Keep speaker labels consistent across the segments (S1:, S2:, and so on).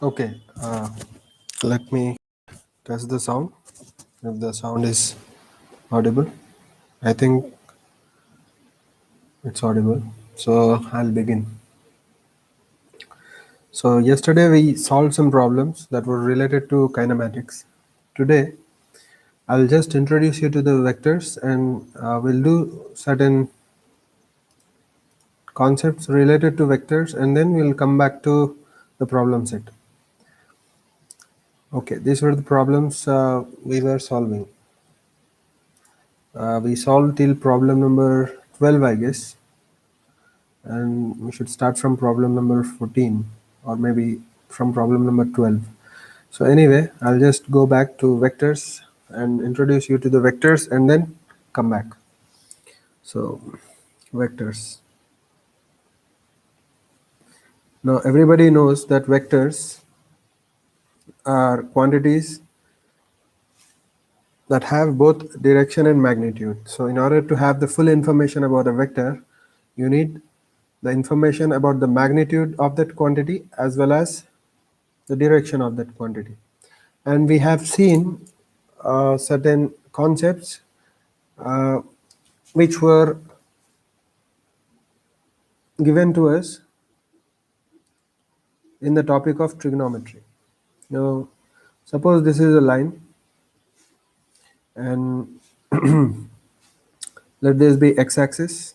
S1: Okay, let me test the sound. If the sound is audible, I think it's audible. So I'll begin. So yesterday we solved some problems that were related to kinematics. Today I'll just introduce you to the vectors and we'll do certain concepts related to vectors and then we'll come back to the problem set. Okay, these were the problems we were solving. We solved till problem number 12, I guess, and we should start from problem number 14 or maybe from problem number 12. So anyway, I'll just go back to vectors and introduce you to the vectors and then come back. So vectors. Now everybody knows that vectors are quantities that have both direction and magnitude. So in order to have the full information about a vector, you need the information about the magnitude of that quantity as well as the direction of that quantity. And we have seen certain concepts uh, which were given to us in the topic of trigonometry. Now, suppose this is a line and let this be x-axis,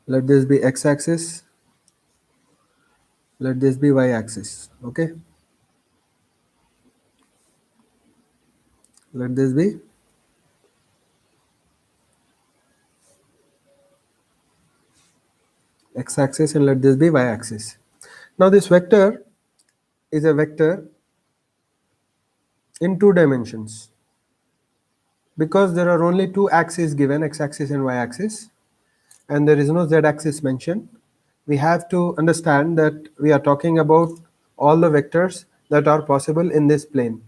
S1: let this be x-axis, let this be y-axis, okay? Let this be x-axis and let this be y-axis. Now this vector is a vector in 2 dimensions because there are only 2 axes given, x-axis and y-axis, and there is no z-axis mentioned. We have to understand that we are talking about all the vectors that are possible in this plane.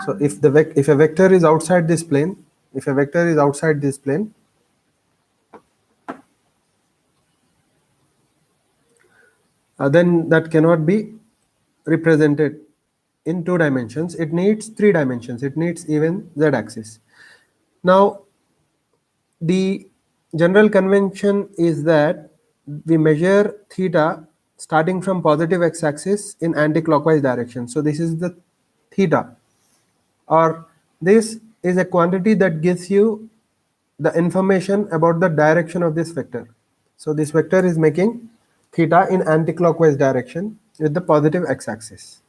S1: So if a vector is outside this plane, then that cannot be represented in 2 dimensions. It needs 3 dimensions. It needs even z-axis. Now the general convention is that we measure theta starting from positive x-axis in anti-clockwise direction. So this is the theta, or this is a quantity that gives you the information about the direction of this vector. So this vector is making theta in anti-clockwise direction with the positive x-axis.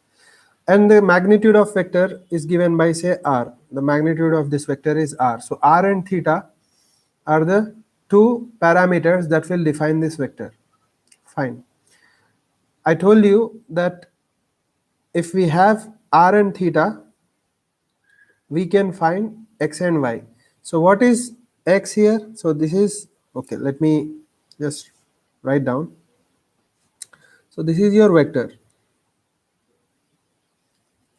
S1: And the magnitude of vector is given by, say, r. The magnitude of this vector is r. So r and theta are the 2 parameters that will define this vector. Fine. I told you that if we have r and theta, we can find x and y. So what is x here? So this is, okay, let me just write down. So this is your vector.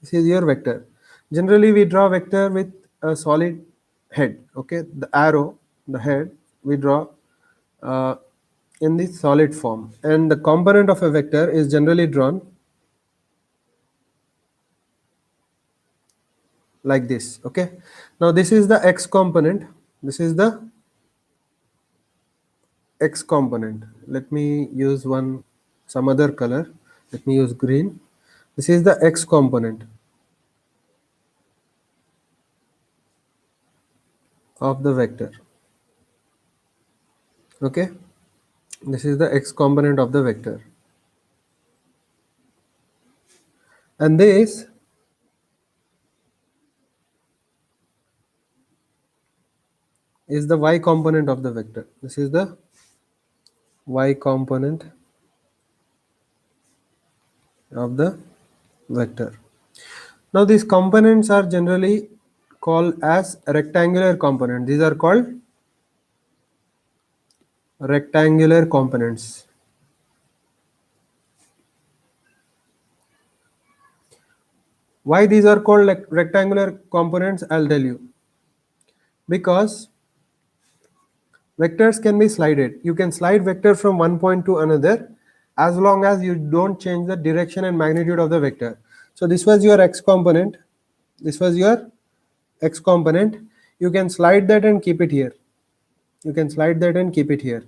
S1: This is your vector. Generally we draw vector with a solid head. Okay, the arrow, the head, we draw in the solid form, and the component of a vector is generally drawn like this. Okay, now this is the x component, this is the x component. Let me use some other color. Let me use green. This is the x component of the vector. Okay, this is the x component of the vector, and this is the y component of the vector. This is the y component of the vector. Now these components are generally called as rectangular components. These are called rectangular components. Why these are called rectangular components, I'll tell you. Because vectors can be slided. You can slide vector from one point to another, as long as you don't change the direction and magnitude of the vector. So this was your x component, this was your x component. You can slide that and keep it here, you can slide that and keep it here,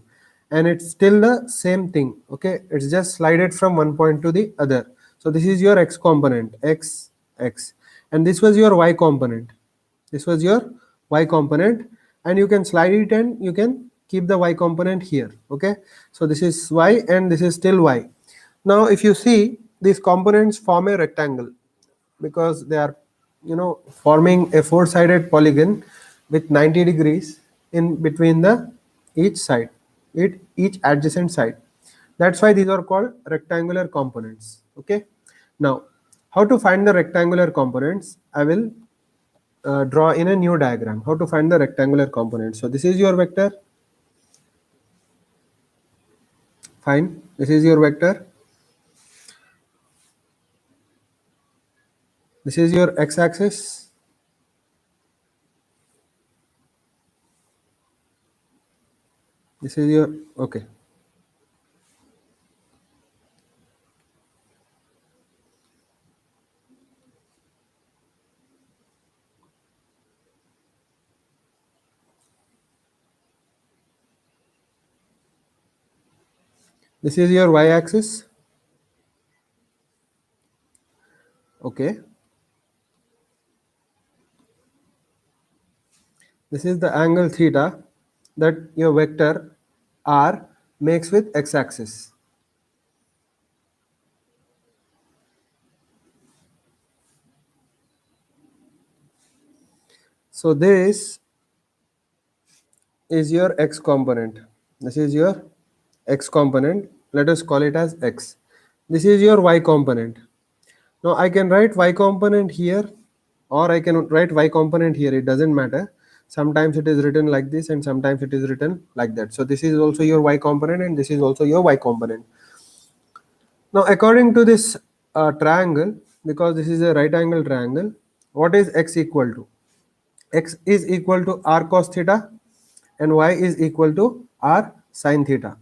S1: and it's still the same thing. Okay, it's just slide it from one point to the other. So this is your x component, x, and this was your y component, this was your y component, and you can slide it and you can keep the y component here. Okay, so this is y and this is still y. Now if you see, these components form a rectangle because they are, forming a four-sided polygon with 90 degrees in between the each side, each adjacent side. That's why these are called rectangular components. Okay, now how to find the rectangular components? I will draw in a new diagram how to find the rectangular components. So this is your vector, fine, this is your vector, this is your x-axis, this is your, okay, this is your y-axis. Okay, this is the angle theta that your vector r makes with x-axis. So this is your x component, this is your x component, let us call it as x. This is your y component. Now I can write y component here or I can write y component here, it doesn't matter. Sometimes it is written like this and sometimes it is written like that. So this is also your y component and this is also your y component. Now according to this triangle, because this is a right angle triangle, what is x equal to? X is equal to r cos theta and y is equal to r sin theta.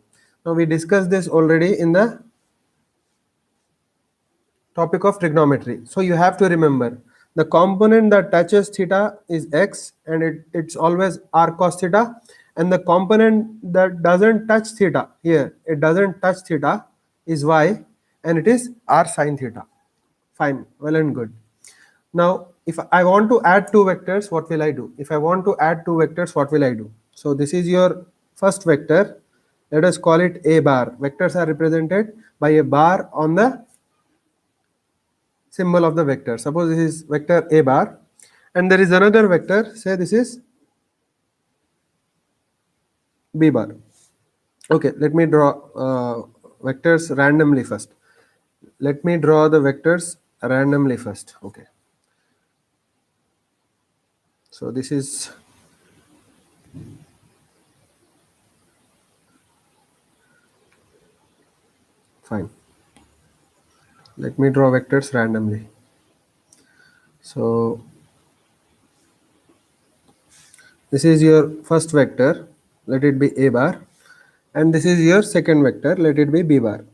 S1: Now we discussed this already in the topic of trigonometry. So you have to remember the component that touches theta is x and it's always r cos theta, and the component that doesn't touch theta, here it doesn't touch theta, is y and it is r sin theta. Fine, well and good. Now if I want to add two vectors, what will I do? If I want to add two vectors, what will I do? So this is your first vector, let us call it a bar. Vectors are represented by a bar on the symbol of the vector. Suppose this is vector a bar and there is another vector, say this is b bar. Okay, let me draw vectors randomly first. Let me draw the vectors randomly first. Okay, so this is fine. Let me draw vectors randomly. So this is your first vector, let it be a bar, and this is your second vector, let it be b bar.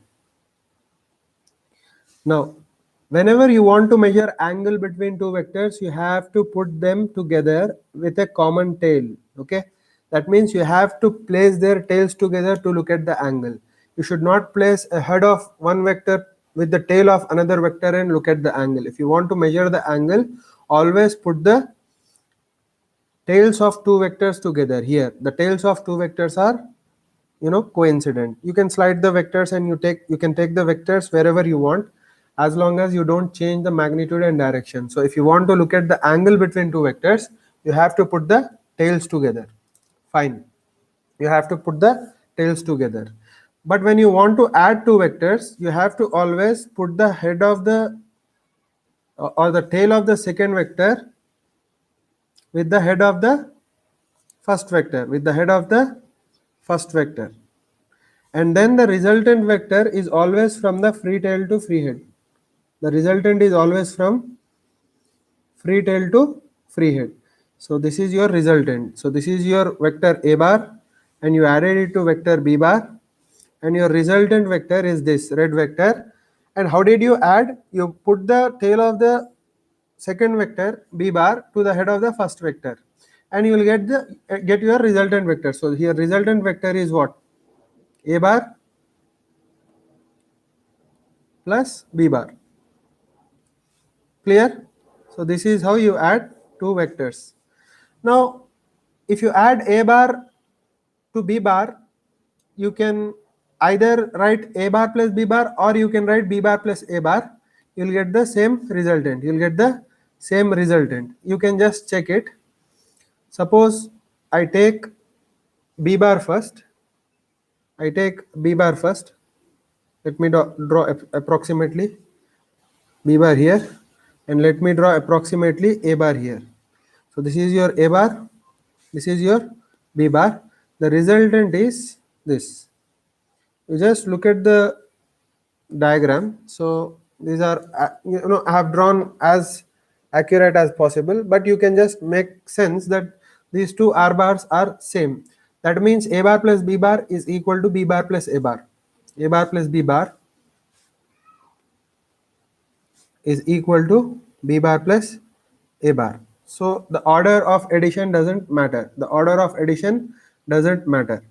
S1: Now whenever you want to measure angle between two vectors, you have to put them together with a common tail. Okay, that means you have to place their tails together to look at the angle. You should not place a head of one vector with the tail of another vector and look at the angle. If you want to measure the angle, always put the tails of two vectors together. Here the tails of two vectors are coincident. You can slide the vectors and you can take the vectors wherever you want, as long as you don't change the magnitude and direction. So if you want to look at the angle between two vectors, you have to put the tails together. Fine, you have to put the tails together. But when you want to add two vectors, you have to always put the head of the or the tail of the second vector with the head of the first vector, and then the resultant vector is always from the free tail to free head. The resultant is always from free tail to free head. So this is your resultant. So this is your vector a bar and you added it to vector b bar, and your resultant vector is this red vector. And how did you add? You put the tail of the second vector b bar to the head of the first vector, and you will get your resultant vector. So here resultant vector is what? A bar plus b bar. Clear? So this is how you add two vectors. Now if you add a bar to b bar, you can either write a bar plus b bar, or you can write b bar plus a bar. You will get the same resultant. You will get the same resultant. You can just check it. Suppose I take b bar first. I take b bar first. Let me draw approximately b bar here, and let me draw approximately a bar here. So this is your a bar, this is your b bar. The resultant is this. You just look at the diagram. So these are I have drawn as accurate as possible, but you can just make sense that these two r bars are same. That means a bar plus b bar is equal to b bar plus a bar. A bar plus b bar is equal to b bar plus a bar. So the order of addition doesn't matter. The order of addition doesn't matter.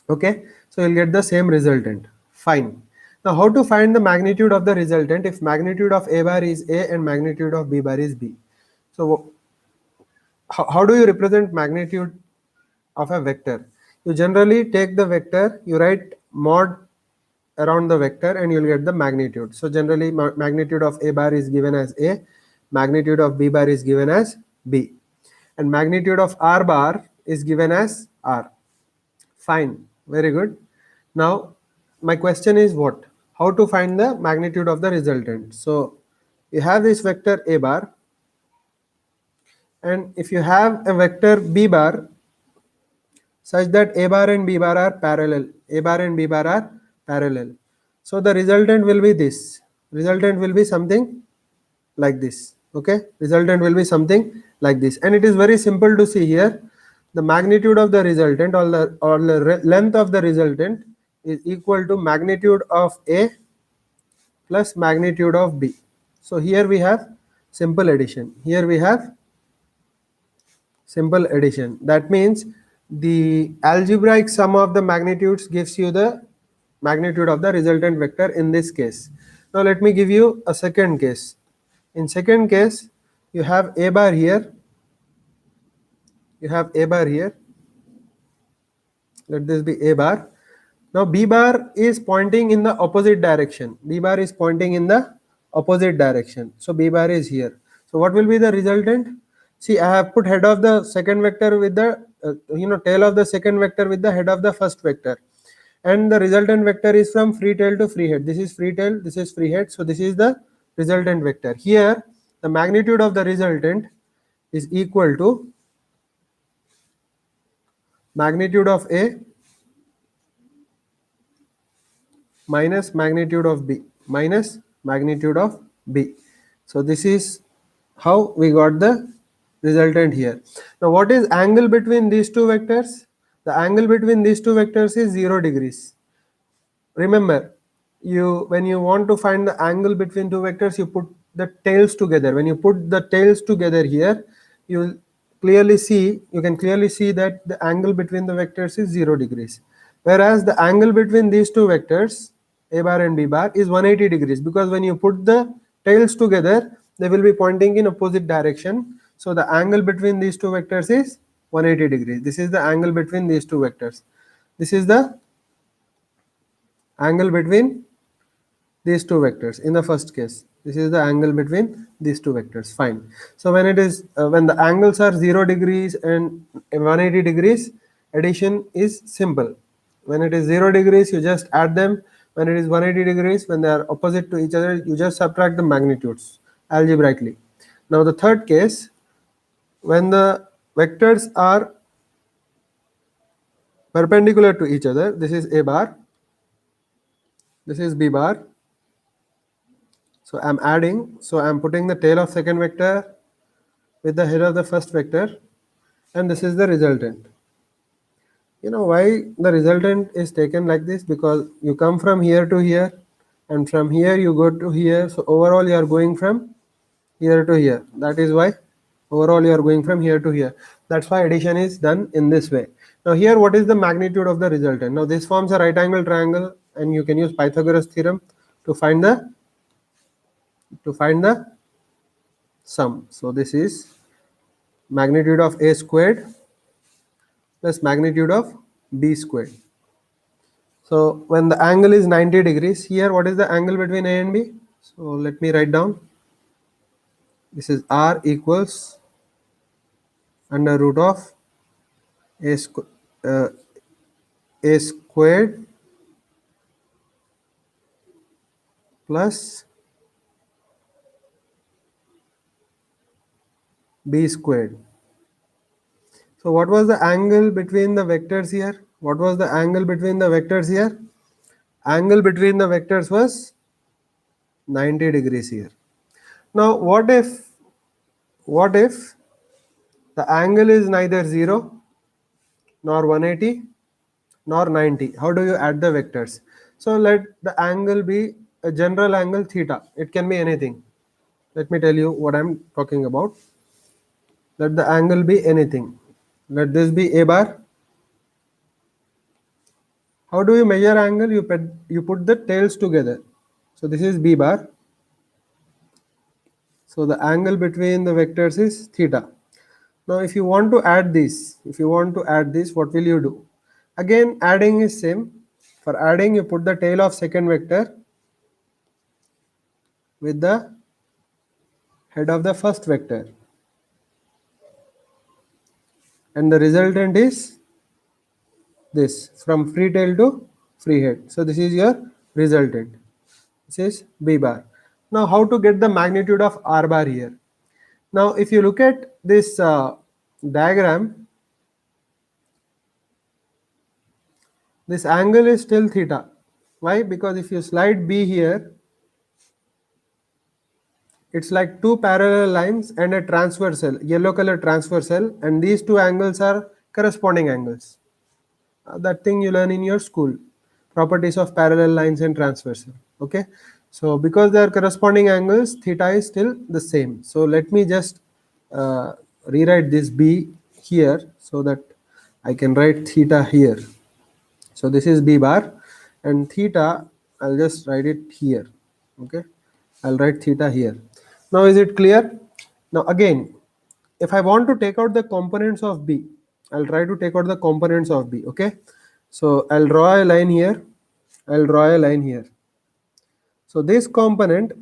S1: Okay, so you'll get the same resultant. Fine. Now how to find the magnitude of the resultant if magnitude of a bar is a and magnitude of b bar is b? So how do you represent magnitude of a vector? You generally take the vector, you write mod around the vector, and you'll get the magnitude. So generally magnitude of a bar is given as a, magnitude of b bar is given as b, and magnitude of r bar is given as r. Fine, very good. Now my question is what? How to find the magnitude of the resultant? So you have this vector a bar, and if you have a vector b bar such that a bar and b bar are parallel, a bar and b bar are parallel, so the resultant will be this. Resultant will be something like this. Okay, resultant will be something like this, and it is very simple to see here. The magnitude of the resultant, or the length of the resultant, is equal to magnitude of a plus magnitude of b. So here we have simple addition. Here we have simple addition. That means the algebraic sum of the magnitudes gives you the magnitude of the resultant vector in this case. Now let me give you a second case. In second case, you have a bar here, you have a bar here, let this be a bar. Now b bar is pointing in the opposite direction. B bar is pointing in the opposite direction. So b bar is here. So what will be the resultant? See, I have put head of the second vector with the tail of the second vector with the head of the first vector, and the resultant vector is from free tail to free head. This is free tail, this is free head. So this is the resultant vector. Here the magnitude of the resultant is equal to magnitude of a minus magnitude of b minus magnitude of b. So this is how we got the resultant here. Now what is angle between these two vectors? The angle between these two vectors is 0 degrees. Remember, when you want to find the angle between two vectors, you put the tails together. When you put the tails together here, you can clearly see that the angle between the vectors is 0 degrees. Whereas the angle between these two vectors, a bar and b bar, is 180 degrees, because when you put the tails together, they will be pointing in opposite direction. So the angle between these two vectors is 180 degrees. This is the angle between these two vectors. This is the angle between these two vectors in the first case. This is the angle between these two vectors. Fine. So when it is when the angles are 0 degrees and 180 degrees, addition is simple. When it is 0 degrees, you just add them. When it is 180 degrees, when they are opposite to each other, you just subtract the magnitudes algebraically. Now the third case, when the vectors are perpendicular to each other, this is a bar, this is b bar. So I'm adding, so I'm putting the tail of second vector with the head of the first vector, and this is the resultant. why the resultant is taken like this? Because you come from here to here, and from here you go to here. So overall you are going from here to here. That is why overall you are going from here to here. That's why addition is done in this way. Now here, what is the magnitude of the resultant? Now this forms a right angle triangle, and you can use Pythagoras theorem to find the sum. So this is magnitude of a squared plus magnitude of b squared. So when the angle is 90 degrees, here what is the angle between a and b? So let me write down. This is r equals under root of a, uh, a squared plus b squared. So what was the angle between the vectors here? What was the angle between the vectors here? Angle between the vectors was 90 degrees here. Now what if the angle is neither 0 nor 180 nor 90? How do you add the vectors? So let the angle be a general angle theta. It can be anything. Let me tell you what I'm talking about. Let the angle be anything. Let this be a bar. How do you measure angle? You put the tails together. So this is b bar. So the angle between the vectors is theta. Now if you want to add this, what will you do? Again, adding is same. For adding, you put the tail of second vector with the head of the first vector, and the resultant is this, from free tail to free head. So this is your resultant. This is b bar. Now how to get the magnitude of r bar here? Now if you look at this diagram, this angle is still theta. Why? Because if you slide b here, it's like two parallel lines and a transversal, yellow color transversal, and these two angles are corresponding angles. That thing you learn in your school, properties of parallel lines and transversal. Okay, so because they are corresponding angles, theta is still the same. So let me just rewrite this b here so that I can write theta here. So this is b bar, and theta, I'll just write it here. Okay, I'll write theta here. Now is it clear? Now again, if I want to take out the components of b, I'll try to take out the components of b. Okay, so I'll draw a line here, I'll draw a line here. So this component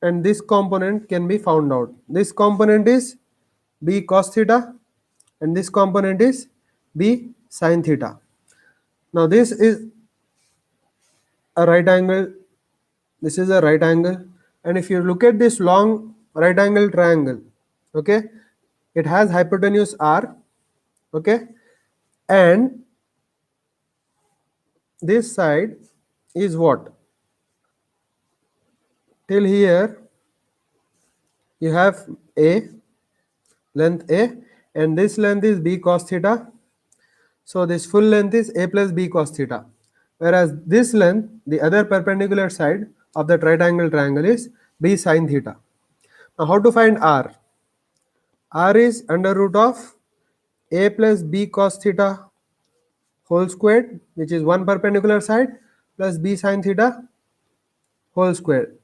S1: and this component can be found out. This component is b cos theta, and this component is b sin theta. Now this is a right angle, this is a right angle, and if you look at this long right angle triangle, okay, it has hypotenuse r, okay, and this side is what? Till here you have a length a, and this length is b cos theta. So this full length is a plus b cos theta, whereas this length, the other perpendicular side of that right angle triangle, is b sin theta. Now how to find r? R is under root of a plus b cos theta whole squared, which is one perpendicular side, plus b sin theta whole squared.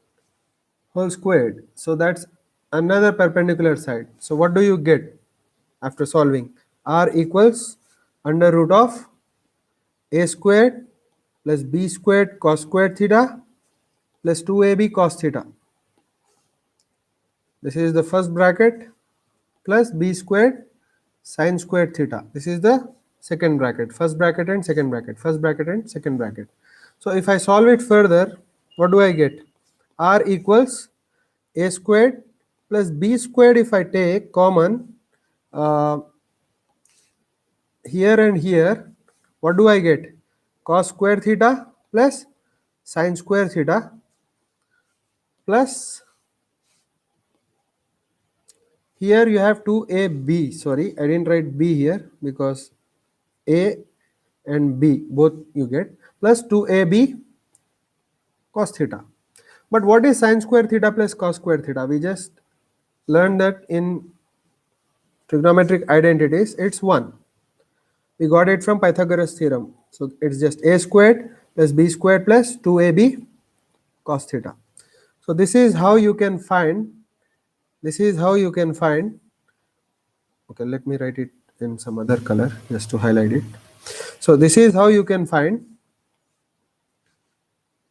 S1: So that's another perpendicular side. So what do you get after solving? R equals under root of a squared plus b squared cos squared theta plus 2ab cos theta. This is the first bracket, plus b squared sin squared theta. This is the second bracket, first bracket and second bracket, first bracket and second bracket. So if I solve it further, what do I get? R equals a squared plus b squared. If I take common here and here, what do I get? Cos square theta plus sin square theta plus, here you have 2ab, sorry I didn't write b here because a and b, both you get, plus 2ab cos theta. But what is sine square theta plus cos square theta? We just learned that in trigonometric identities, it's 1. We got it from Pythagoras theorem. So it's just a squared plus b squared plus 2ab cos theta. So this is how you can find, okay, let me write it in some other color just to highlight it. So this is how you can find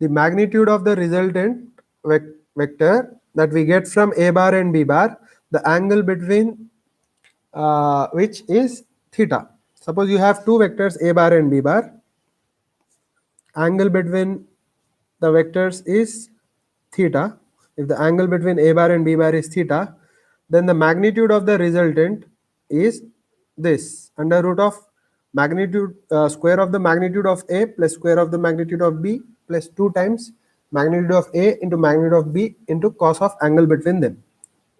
S1: the magnitude of the resultant vector that we get from a bar and b bar, the angle between which is theta. Suppose you have two vectors a bar and b bar, angle between the vectors is theta. If the angle between a bar and b bar is theta, then the magnitude of the resultant is this, under root of magnitude square of the magnitude of a plus square of the magnitude of b plus 2 times magnitude of a into magnitude of b into cos of angle between them.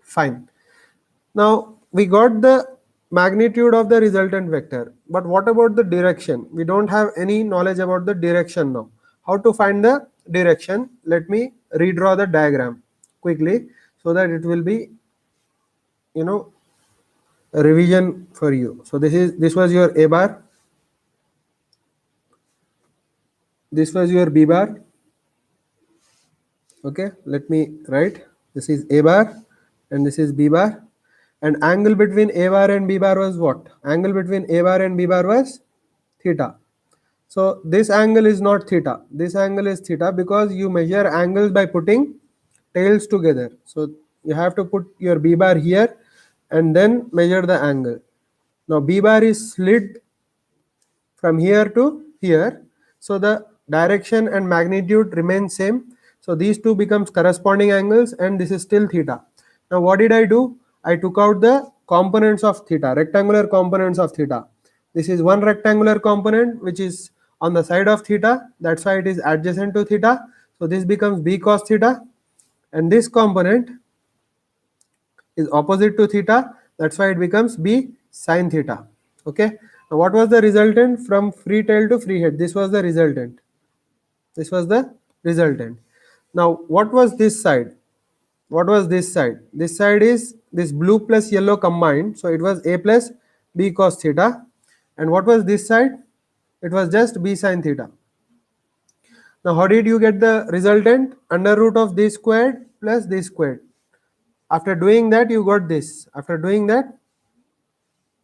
S1: Fine. Now we got the magnitude of the resultant vector, but what about the direction? We don't have any knowledge about the direction now. How to find the direction? Let me redraw the diagram quickly so that it will be, a revision for you. So this was your a bar, this was your b bar. Okay, let me write, this is a bar and this is b bar, and angle between a bar and b bar was what? Angle between a bar and b bar was theta. So this angle is not theta, this angle is theta because you measure angles by putting tails together. So you have to put your b bar here and then measure the angle. Now b bar is slid from here to here, so the direction and magnitude remain same. So these two becomes corresponding angles and this is still theta. Now what did I do? I took out the components of theta, rectangular components of theta. This is one rectangular component which is on the side of theta, that's why it is adjacent to theta. So this becomes b cos theta, and this component is opposite to theta, that's why it becomes b sin theta. Okay, now what was the resultant from free tail to free head? This was the resultant, this was the resultant. Now what was this side? What was this side? This side is this blue plus yellow combined, so it was a plus b cos theta. And what was this side? It was just b sin theta. Now how did you get the resultant? Under root of this squared plus this squared. After doing that you got this, after doing that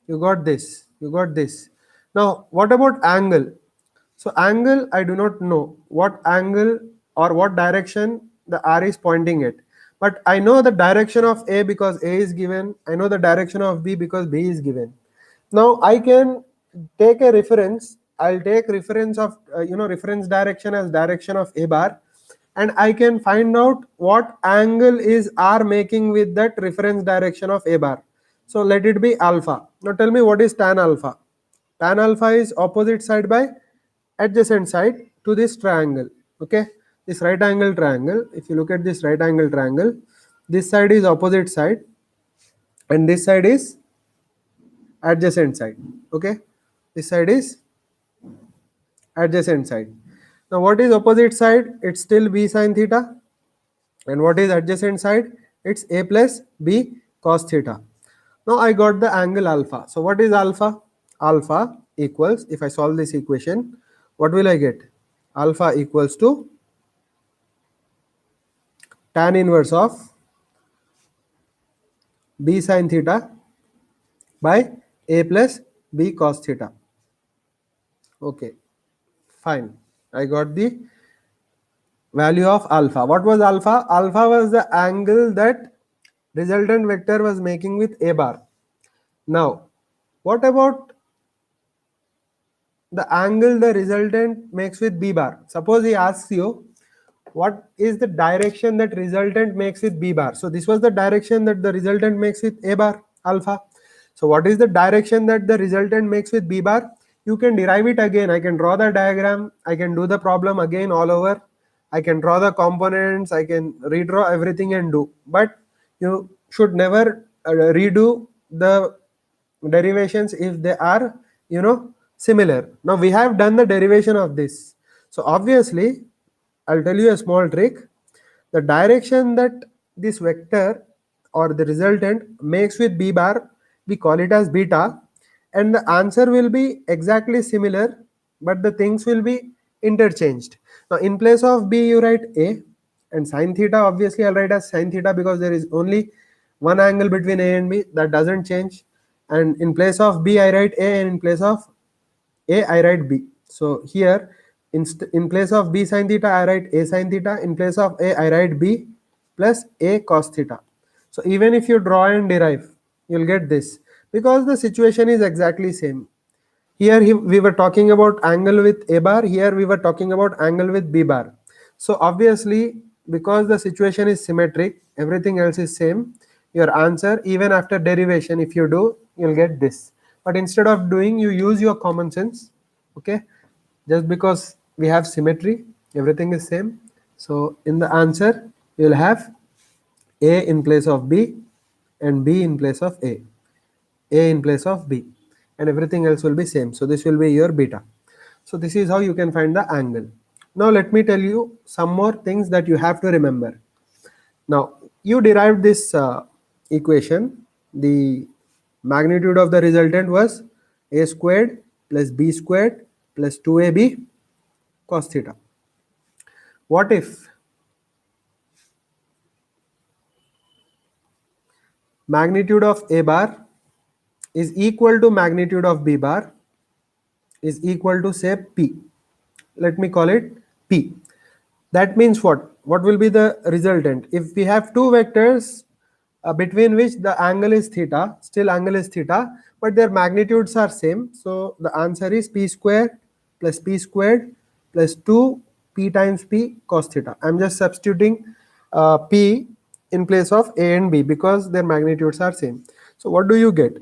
S1: you got this, you got this. Now what about angle? So angle, I do not know what angle or what direction the r is pointing at, but I know the direction of a because a is given, I know the direction of b because b is given. Now I can take a reference, I'll take reference of reference direction as direction of a bar, and I can find out what angle is r making with that reference direction of a bar. So let it be alpha. Now tell me, what is tan alpha? Tan alpha is opposite side by adjacent side to this triangle. Okay, this right angle triangle, if you look at this right angle triangle, this side is opposite side and this side is adjacent side. Okay, this side is adjacent side. Now what is opposite side? It's still b sin theta, and what is adjacent side? It's a plus b cos theta. Now I got the angle alpha. So what is alpha? Alpha equals, if I solve this equation, what will I get? Alpha equals to tan inverse of b sin theta by a plus b cos theta. Okay, fine. I got the value of alpha. What was alpha? Alpha was the angle that resultant vector was making with a bar. Now, what about the angle the resultant makes with b bar? Suppose he asks you, what is the direction that resultant makes with b bar? So this was the direction that the resultant makes with a bar, alpha. So what is the direction that the resultant makes with b bar? You can derive it again. I can draw the diagram, I can do the problem again all over, I can draw the components, I can redraw everything and do, but you should never redo the derivations if they are similar. Now we have done the derivation of this. So obviously, I'll tell you a small trick. The direction that this vector or the resultant makes with b bar, we call it as beta, and the answer will be exactly similar, but the things will be interchanged. Now in place of b you write a, and sine theta obviously I'll write as sine theta because there is only one angle between a and b, that doesn't change. And in place of b I write a, and in place of a I write b. So here in place of b sine theta I write a sine theta, in place of a I write b plus a cos theta. So even if you draw and derive, you'll get this because the situation is exactly same. Here we were talking about angle with a bar, here we were talking about angle with b bar. So obviously, because the situation is symmetric, everything else is same, your answer even after derivation, if you do, you'll get this. But instead of doing, you use your common sense. Okay, just because we have symmetry, everything is same. So in the answer, you'll have a in place of b and b in place of a in place of b, and everything else will be same. So this will be your beta. So this is how you can find the angle. Now let me tell you some more things that you have to remember. Now you derived this equation. The magnitude of the resultant was a squared plus b squared plus 2ab cos theta. What if magnitude of a bar is equal to magnitude of b bar is equal to say p? Let me call it p. That means what will be the resultant if we have two vectors between which the angle is theta, still angle is theta, but their magnitudes are same. So the answer is p squared plus 2 p times p cos theta. I'm just substituting p in place of a and b because their magnitudes are same. So what do you get?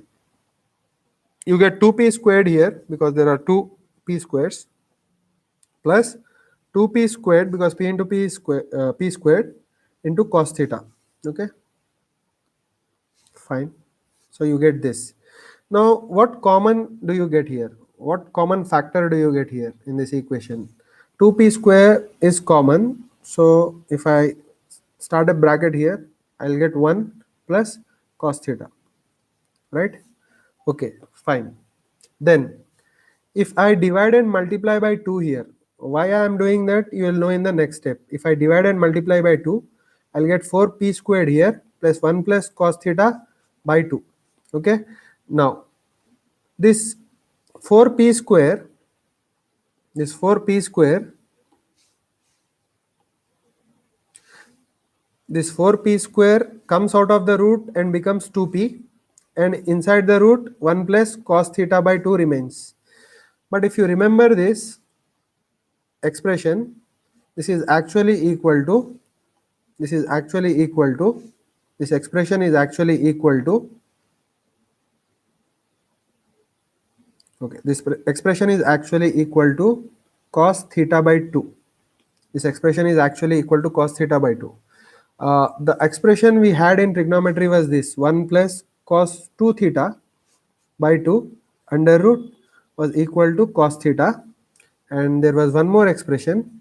S1: You get 2p squared here because there are two p squares plus 2p squared because p into p squared into cos theta. Okay, fine. So you get this. Now what common do you get here? What common factor do you get here in this equation? 2p square is common. So if I start a bracket here, I'll get 1 plus cos theta, right? Okay, fine. Then if I divide and multiply by 2 here, why I am doing that you will know in the next step. If I divide and multiply by 2, I'll get 4p squared here plus 1 plus cos theta by 2. Okay, now this 4p square, this 4p square, this 4p square comes out of the root and becomes 2p, and inside the root 1 plus cos theta by 2 remains. But if you remember this expression, this is actually equal to, this is actually equal to, this expression is actually equal to, okay, this expression is actually equal to cos theta by 2. This expression is actually equal to cos theta by 2. The expression we had in trigonometry was this 1 plus cos 2 theta by 2 under root was equal to cos theta, and there was one more expression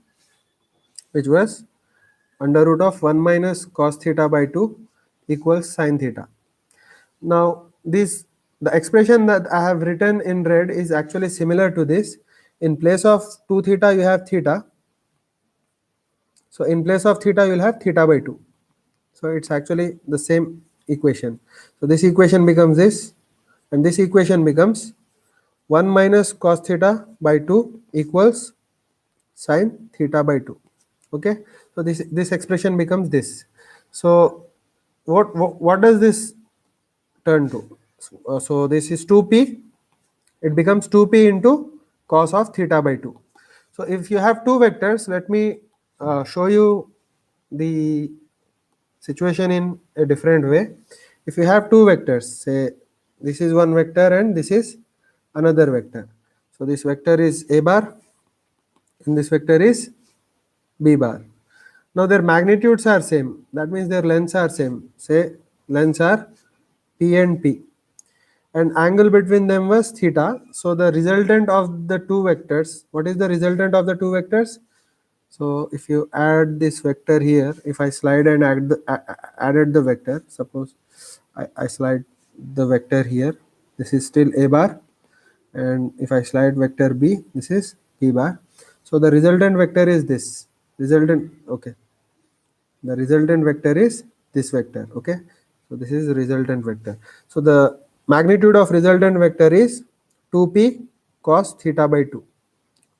S1: which was under root of 1 minus cos theta by 2 equals sin theta. Now this, the expression that I have written in red is actually similar to this. In place of 2 theta you have theta, so in place of theta you will have theta by 2. So it's actually the same equation. So this equation becomes this, and this equation becomes 1 minus cos theta by 2 equals sin theta by 2. Okay, so this expression becomes this. So what does this turn to? So this is 2p, it becomes 2p into cos of theta by 2. So if you have two vectors, let me show you the situation in a different way. If you have two vectors, say this is one vector and this is another vector. So this vector is a bar and this vector is b bar. Now their magnitudes are same, that means their lengths are same. Say lengths are p and p. and angle between them was theta. So the resultant of the two vectors, what is the resultant of the two vectors? So if you add this vector here, if I slide and added the vector, suppose I slide the vector here, this is still a bar, and if I slide vector b, this is b bar. So the resultant vector is this resultant. Okay, the resultant vector is this vector. Okay, so this is resultant vector. So the magnitude of resultant vector is 2p cos theta by 2.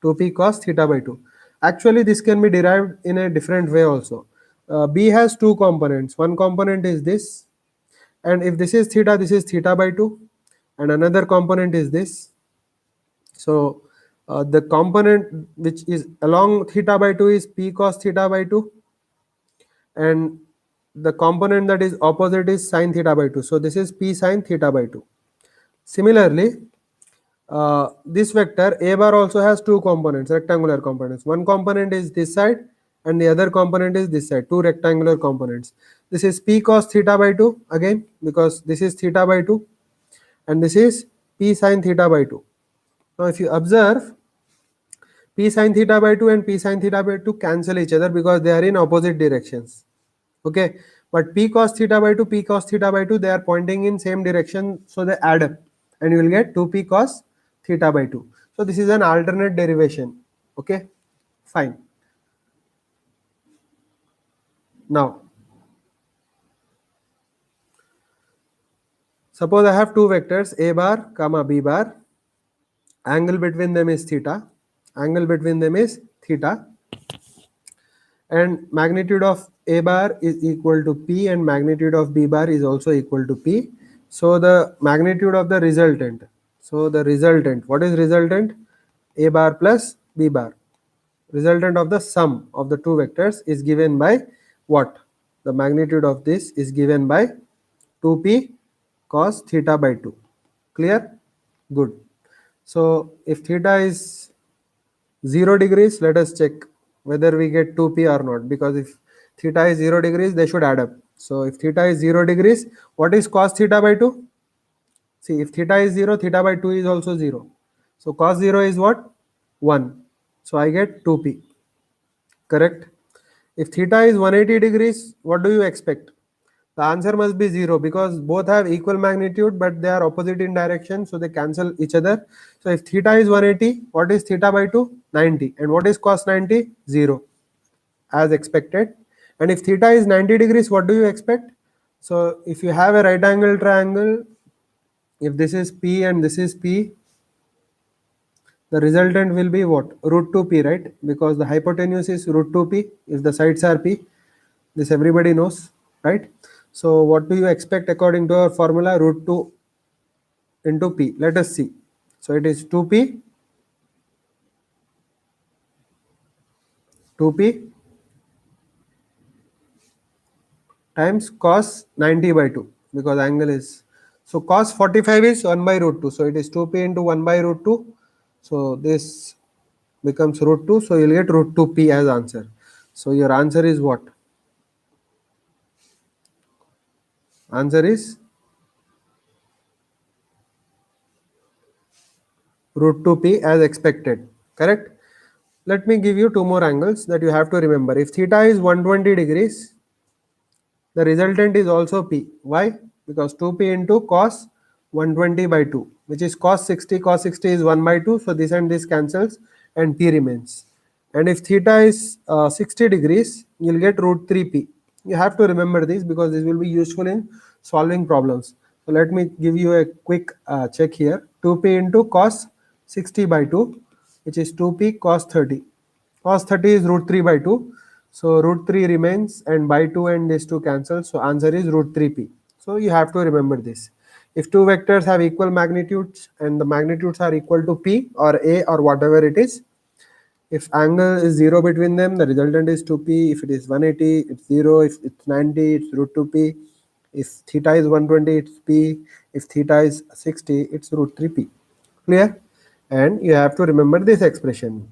S1: 2p cos theta by 2. Actually, this can be derived in a different way also. B has two components. One component is this, and if this is theta by 2, and another component is this. So the component which is along theta by 2 is p cos theta by 2, and the component that is opposite is sin theta by 2. So this is p sin theta by 2. Similarly, this vector a bar also has two components, rectangular components. One component is this side and the other component is this side, two rectangular components. This is p cos theta by 2 again, because this is theta by 2, and this is p sin theta by 2. Now if you observe, p sin theta by 2 and p sin theta by 2 cancel each other because they are in opposite directions. Okay, but p cos theta by 2, p cos theta by 2, they are pointing in same direction, so they add up and you will get 2p cos theta by 2. So this is an alternate derivation. Okay, fine. Now suppose I have two vectors a bar comma b bar, angle between them is theta, angle between them is theta, and magnitude of a bar is equal to p and magnitude of b bar is also equal to p. So the magnitude of the resultant, so the resultant, what is resultant? A bar plus b bar. Resultant of the sum of the two vectors is given by what? The magnitude of this is given by 2p cos theta by 2. Clear? Good. So if theta is 0 degrees, let us check whether we get 2p or not, because if theta is 0 degrees, they should add up. So if theta is 0 degrees, what is cos theta by 2? See, if theta is 0, theta by 2 is also 0. So cos 0 is what? 1. So I get 2p. Correct? If theta is 180 degrees, what do you expect? The answer must be 0, because both have equal magnitude but they are opposite in direction, so they cancel each other. So if theta is 180, what is theta by 2? 90. And what is cos 90? 0, as expected. And if theta is 90 degrees, what do you expect? So if you have a right angle triangle, if this is P and this is P, the resultant will be what? Root 2p, right? Because the hypotenuse is root 2p if the sides are p. This everybody knows, right? So what do you expect according to our formula? Root 2 into p. Let us see. So it is 2p times cos 90 by 2, because angle is, so cos 45 is 1 by root 2. So it is 2p into 1 by root 2. So this becomes root 2. So you'll get root 2p as answer. So your answer is what? Answer is root 2p as expected. Correct? Let me give you two more angles that you have to remember. If theta is 120 degrees, the resultant is also p. Why? Because 2p into cos 120 by 2, which is cos 60. Cos 60 is 1 by 2. So this and this cancels and p remains. And if theta is 60 degrees, you'll get root 3p. You have to remember this because this will be useful in solving problems. So let me give you a quick check here. 2p into cos 60 by 2, which is 2p cos 30. Cos 30 is root 3 by 2. So root 3 remains and by 2 and this 2 cancels. So answer is root 3p. So you have to remember this. If two vectors have equal magnitudes and the magnitudes are equal to p or a or whatever it is, if angle is 0 between them, the resultant is 2p. If it is 180, it's 0. If it's 90, it's root 2p. If theta is 120, it's p. If theta is 60, it's root 3p. Clear? And you have to remember this expression.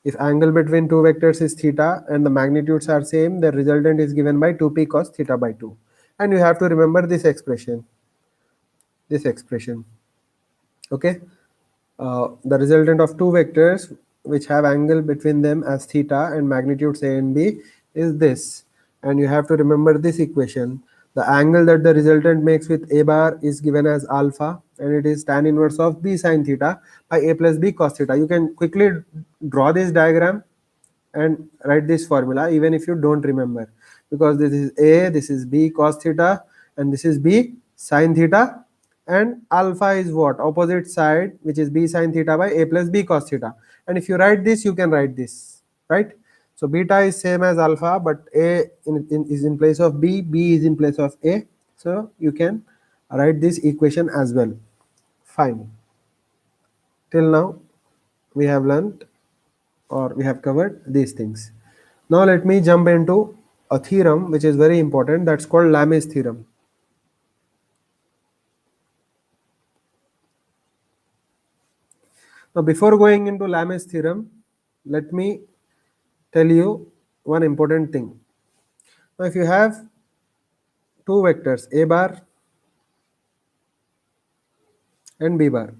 S1: If angle between two vectors is theta and the magnitudes are same, the resultant is given by 2p cos theta by 2. And you have to remember this expression. this expression. Okay, the resultant of two vectors which have angle between them as theta and magnitudes a and b is this, and you have to remember this equation. The angle that the resultant makes with a bar is given as alpha, and it is tan inverse of b sine theta by a plus b cos theta. You can quickly draw this diagram and write this formula even if you don't remember, because this is a, this is b cos theta, and this is b sine theta, and alpha is what, opposite side, which is b sine theta by a plus b cos theta. And if you write this, you can write this, right? So beta is same as alpha, but a is in place of b is in place of a, so you can write this equation as well. Fine. Till now we have learned, or we have covered these things. Now let me jump into a theorem which is very important, that's called Lamè's theorem. Now before going into Lamè's theorem, let me tell you one important thing. Now if you have two vectors a bar and b bar,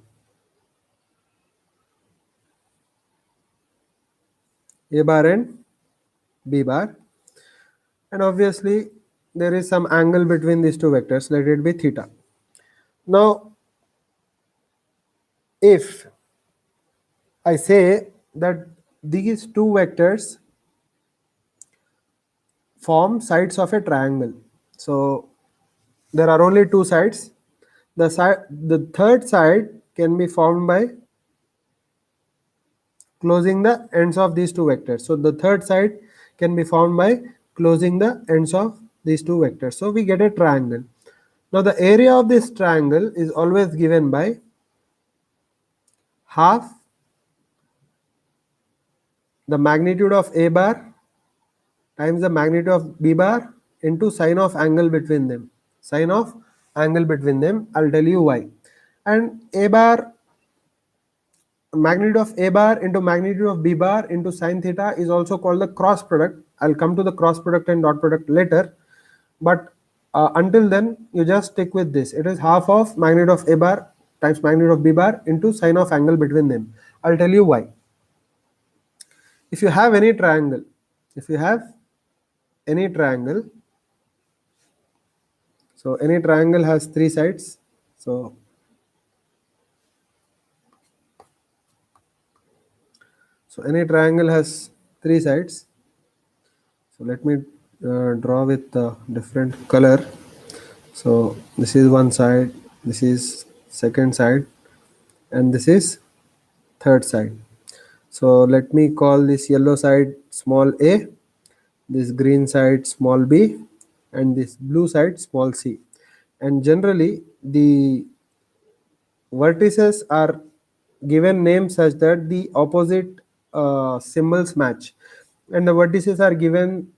S1: a bar and b bar, and obviously there is some angle between these two vectors, let it be theta. Now if I say that these two vectors form sides of a triangle, so there are only two sides. The third side can be formed by closing the ends of these two vectors. So the third side can be formed by closing the ends of these two vectors. So we get a triangle. Now the area of this triangle is always given by half the magnitude of a bar times the magnitude of b bar into sine of angle between them. Sine of angle between them, I'll tell you why. And a bar, magnitude of a bar into magnitude of b bar into sine theta is also called the cross product. I'll come to the cross product and dot product later, but until then you just stick with this. It is half of magnitude of a bar times magnitude of b bar into sine of angle between them. I'll tell you why. If you have any triangle, so any triangle has three sides. So any triangle has three sides. So let me draw with a different color. So this is one side, this is second side, and this is third side. So let me call this yellow side small a, this green side small b, and this blue side small c. And generally the vertices are given names such that the opposite symbols match, and the vertices are given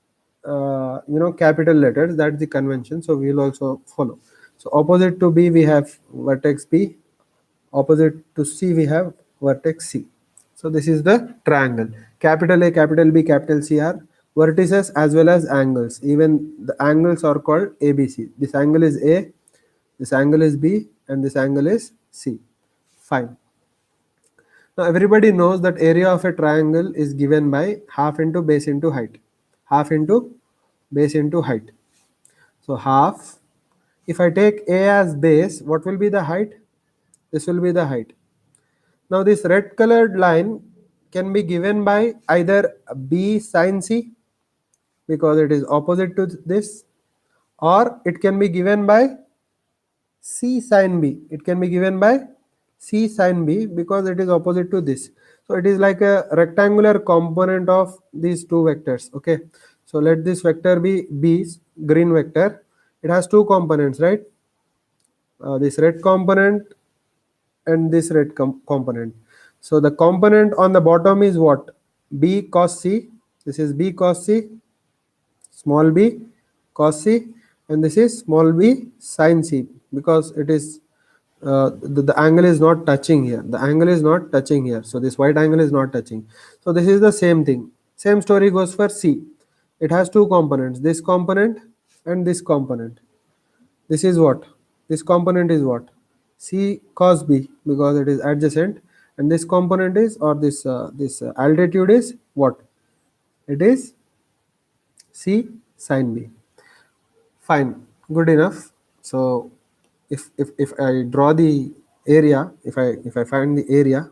S1: capital letters. That's the convention, so we will also follow. So opposite to b we have vertex b, opposite to c we have vertex c. So this is the triangle. Capital A, capital B, capital C are vertices as well as angles. Even the angles are called ABC. This angle is A, this angle is B, and this angle is C. Fine. Now everybody knows that area of a triangle is given by half into base into height. Half into base into height. So half, if I take A as base, what will be the height? This will be the height. Now this red colored line can be given by either B sine C, because it is opposite to this, or it can be given by C sine B. It can be given by C sine B because it is opposite to this. So it is like a rectangular component of these two vectors. Okay. So let this vector be B, green vector. It has two components, right? This red component and this red component. So the component on the bottom is what? B cos C. This is B cos C, small b cos C, and this is small b sin C, because it is the angle is not touching here. The angle is not touching here. So this white angle is not touching. So this is the same thing. Same story goes for C. It has two components, this component and this component. This is what? This component is what? C cos B because it is adjacent, and this component is, or this altitude is what? It is C sin B. Fine, good enough. So if I draw the area, if I find the area,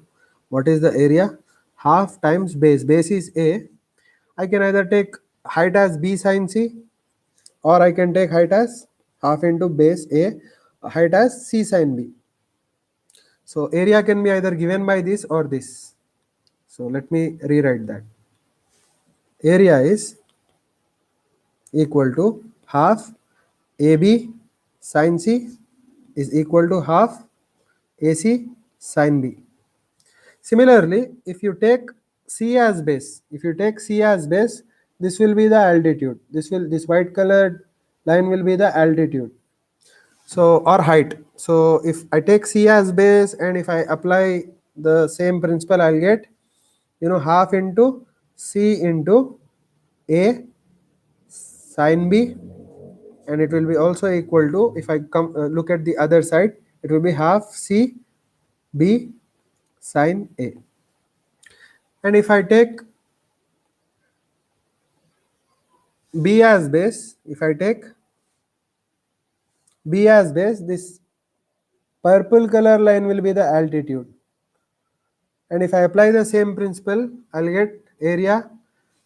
S1: what is the area? Half times base. Base is A. I can either take height as B sin C, or I can take height as half into base A, height as C sin B. So area can be either given by this or this. So let me rewrite that. Area is equal to half AB sin C is equal to half AC sin B. Similarly, if you take C as base, this will be the altitude. This white colored line will be the altitude. So, or height. So if I take C as base and if I apply the same principle, I'll get, half into C into A sin B, and it will be also equal to, if I come look at the other side, it will be half C B sin A. And if I take B as base, this purple color line will be the altitude. And if I apply the same principle, I'll get area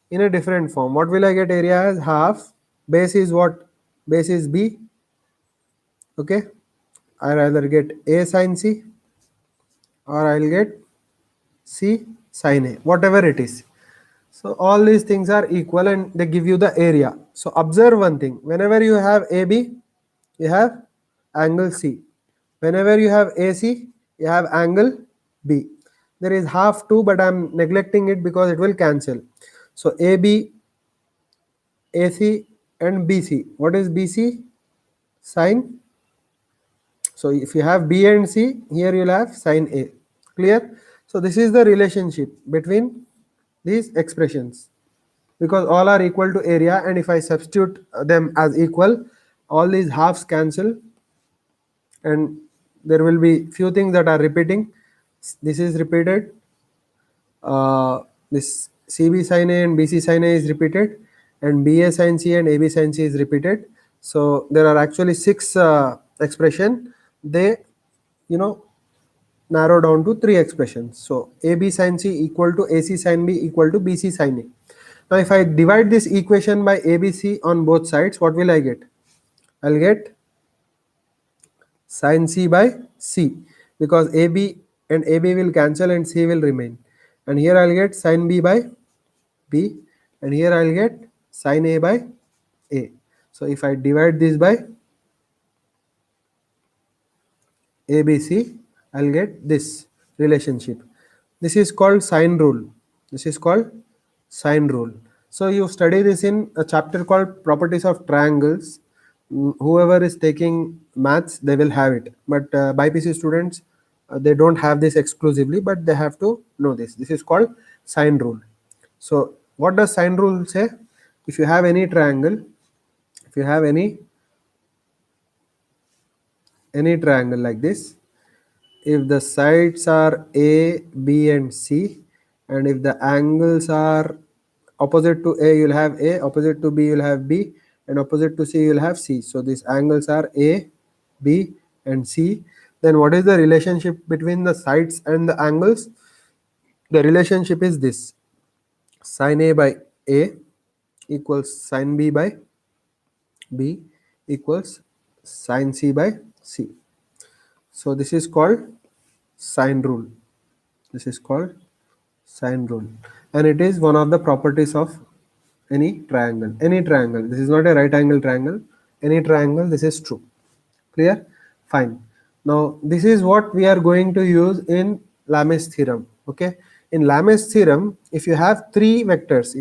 S1: in a different form. What will I get area as? Half. Base is what? Base is B. Okay. I'll either get A sin C, or I'll get C sin A, whatever it is. So all these things are equal and they give you the area. So observe one thing. Whenever you have AB, you have angle C. Whenever you have AC, you have angle B. There is half 2, but I am neglecting it because it will cancel. So AB, AC and BC. What is BC? Sin. So if you have B and C, here you will have sin A. Clear? So this is the relationship between these expressions, because all are equal to area, and if I substitute them as equal, all these halves cancel and there will be few things that are repeating. This is repeated, this CB sin A and BC sin A is repeated, and BA sin C and AB sin C is repeated. So there are actually 6 expression. They, you know narrow down to 3 expressions. So AB sin C equal to AC sin B equal to BC sin A. Now if I divide this equation by ABC on both sides, what will I get? I'll get sin C by C, because AB and AB will cancel and C will remain. And here I'll get sin B by B, and here I'll get sin A by A. So if I divide this by ABC, I'll get this relationship. This is called sine rule. This is called sine rule. So you study this in a chapter called properties of triangles. Whoever is taking maths, they will have it. But BPC students, they don't have this exclusively, but they have to know this. This is called sine rule. So what does sine rule say? If you have any triangle, if you have any triangle like this, if the sides are A, B and C, and if the angles are opposite to A, you'll have A, opposite to B, you'll have B, and opposite to C, you'll have C. So these angles are A, B and C. Then what is the relationship between the sides and the angles? The relationship is this: sin A by A equals sin B by B equals sin C by C. So this is called sine rule. This is called sine rule, and it is one of the properties of any triangle. Any triangle. This is not a right angle triangle. Any triangle, this is true. Clear? Fine. Now this is what we are going to use in Lamè's theorem. Okay. In Lamè's theorem, if you have 3 vectors,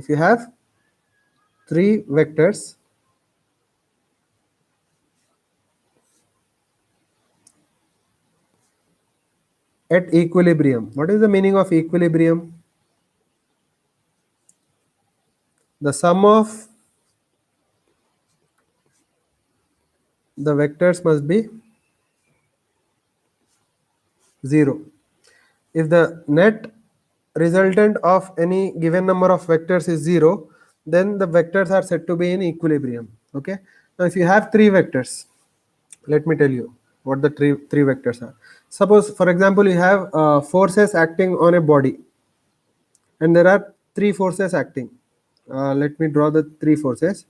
S1: at equilibrium. What is the meaning of equilibrium? The sum of the vectors must be 0. If the net resultant of any given number of vectors is 0, then the vectors are said to be in equilibrium. Okay. Now if you have three vectors, let me tell you what the three vectors are. Suppose, for example, you have forces acting on a body, and there are three forces acting. Let me draw the three forces.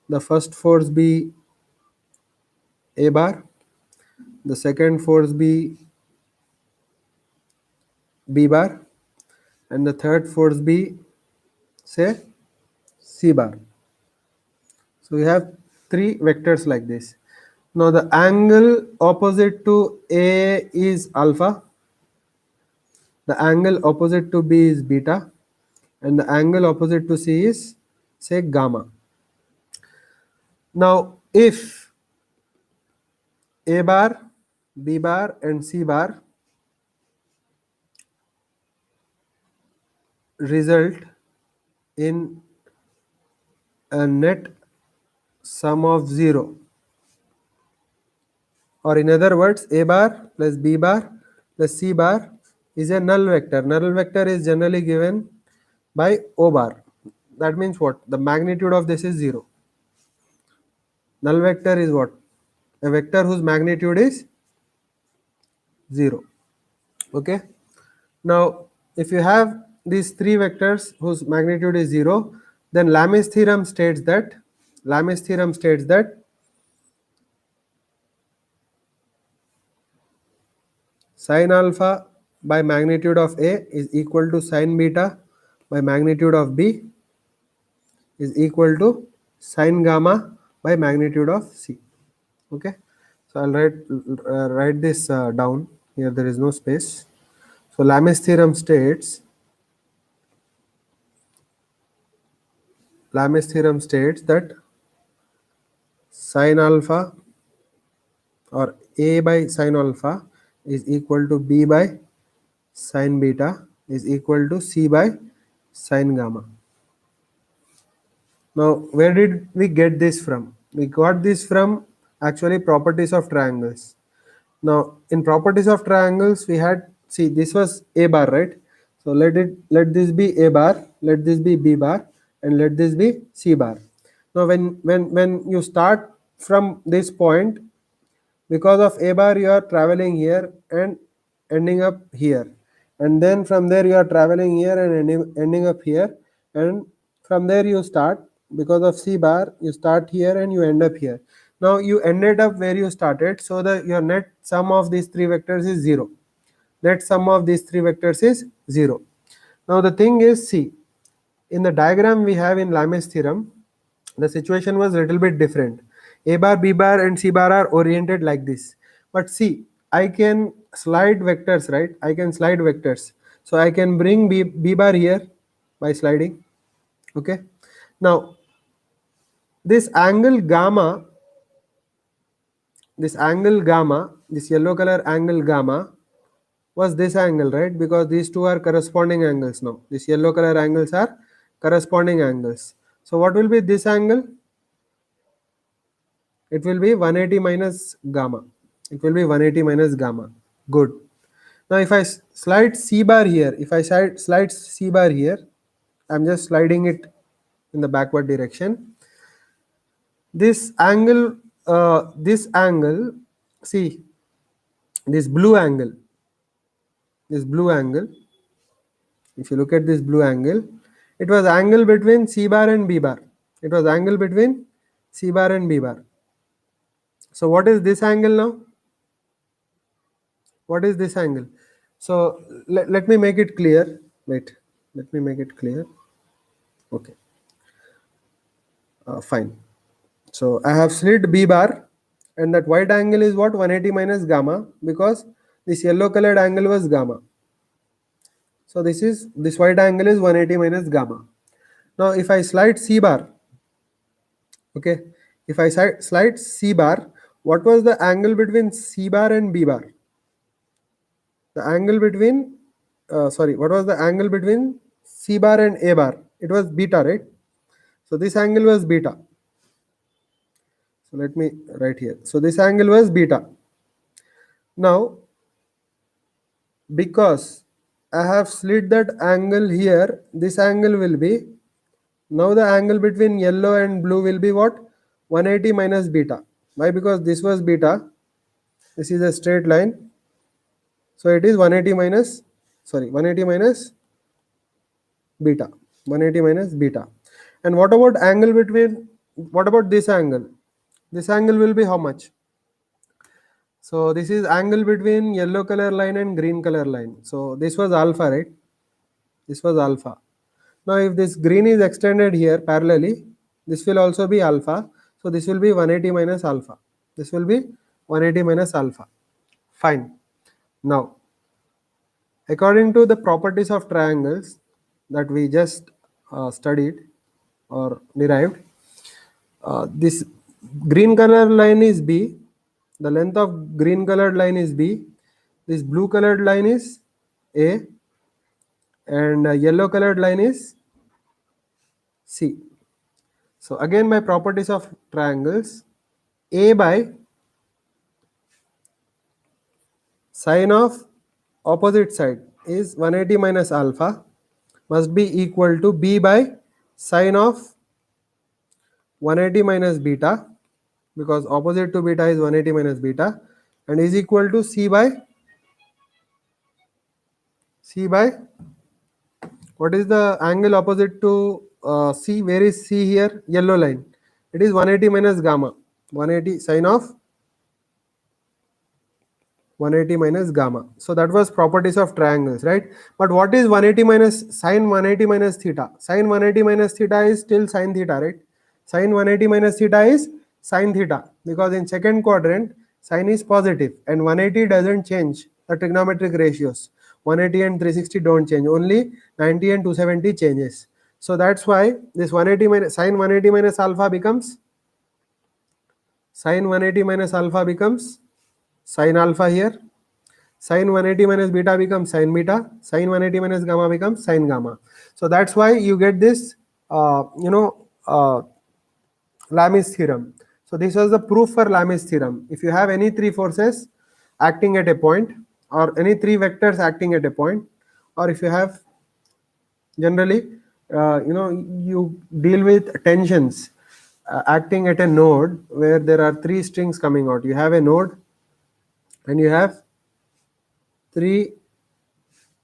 S1: The first force be A bar, the second force be B bar, and the third force be, say, C bar. So we have three vectors like this. Now the angle opposite to A is alpha, the angle opposite to B is beta, and the angle opposite to C is, say, gamma. Now if A bar, B bar and C bar result in a net sum of 0, or in other words, A bar plus B bar plus C bar is a null vector. Null vector is generally given by O bar. That means what? The magnitude of this is 0. Null vector is what? A vector whose magnitude is 0. Okay. Now if you have these three vectors whose magnitude is 0, then Lamy's theorem states that sin alpha by magnitude of A is equal to sin beta by magnitude of B is equal to sin gamma by magnitude of C. Okay. So I'll write this down. Here there is no space. So Lamy's theorem states that sin alpha, or A by sin alpha, is equal to B by sin beta is equal to C by sin gamma. Now where did we get this from? We got this from actually properties of triangles. Now in properties of triangles we had, see, this was A bar, right? So let this be A bar, let this be B bar, and let this be C bar. Now when you start from this point, because of A bar you are traveling here and ending up here, and then from there you are traveling here and ending up here, and from there you start, because of C bar you start here and you end up here. Now you ended up where you started, so that your net sum of these three vectors is 0. Net sum of these three vectors is 0. Now the thing is, see, in the diagram we have in Lamy's theorem, the situation was a little bit different. A bar, B bar and C bar are oriented like this. But see, I can slide vectors, right? I can slide vectors. So I can bring B bar here by sliding. Okay. Now this angle gamma, this yellow color angle gamma was this angle, right? Because these two are corresponding angles now. These yellow color angles are corresponding angles. So what will be this angle? It will be 180 minus gamma. It will be 180 minus gamma. Good. Now if I slide C bar here, slide C bar here, I'm just sliding it in the backward direction. This angle, see, this blue angle, if you look at this blue angle, it was angle between C bar and B bar. It was angle between C bar and B bar. So what is this angle now? What is this angle? So let me make it clear. Wait, let me make it clear. Okay, fine. So I have slid B bar, and that white angle is what? 180 minus gamma, because this yellow colored angle was gamma. So this white angle is 180 minus gamma. Now if I slide C bar, okay, if I slide C bar, what was the angle between C bar and B bar? The angle between, what was the angle between C bar and A bar? It was beta, right? So this angle was beta. So let me write here. So this angle was beta. Now because I have slit that angle here, this angle will be, now the angle between yellow and blue will be what? 180 minus beta. Why? Because this was beta, this is a straight line, so it is 180 minus, sorry, 180 minus beta, 180 minus beta. And what about angle between, what about this angle? This angle will be how much? So this is angle between yellow color line and green color line. So this was alpha, right? This was alpha. Now if this green is extended here parallelly, this will also be alpha. So this will be 180 minus alpha. This will be 180 minus alpha. Fine. Now, according to the properties of triangles that we just studied or derived, this green color line is B, the length of green colored line is B, this blue colored line is A, and yellow colored line is C. So again my properties of triangles, A by sine of opposite side is 180 minus alpha must be equal to B by sine of 180 minus beta, because opposite to beta is 180 minus beta, and is equal to C by what is the angle opposite to C? Where is C here? Yellow line. It is 180 minus gamma. 180 sine of 180 minus gamma. So that was properties of triangles, right? But what is 180 minus sine 180 minus theta? Sine 180 minus theta is still sine theta, right? Sine 180 minus theta is sine theta, because in second quadrant sine is positive and 180 doesn't change the trigonometric ratios. 180 and 360 don't change, only 90 and 270 changes. So that's why this 180 minus sine 180 minus alpha becomes sine 180 minus alpha becomes sine alpha here. Sine 180 minus beta becomes sine beta. Sine 180 minus gamma becomes sine gamma. So that's why you get this, Lami's theorem. So this was the proof for Lami's theorem. If you have any three forces acting at a point, or any three vectors acting at a point, or if you have generally, you deal with tensions acting at a node where there are three strings coming out. You have a node and you have three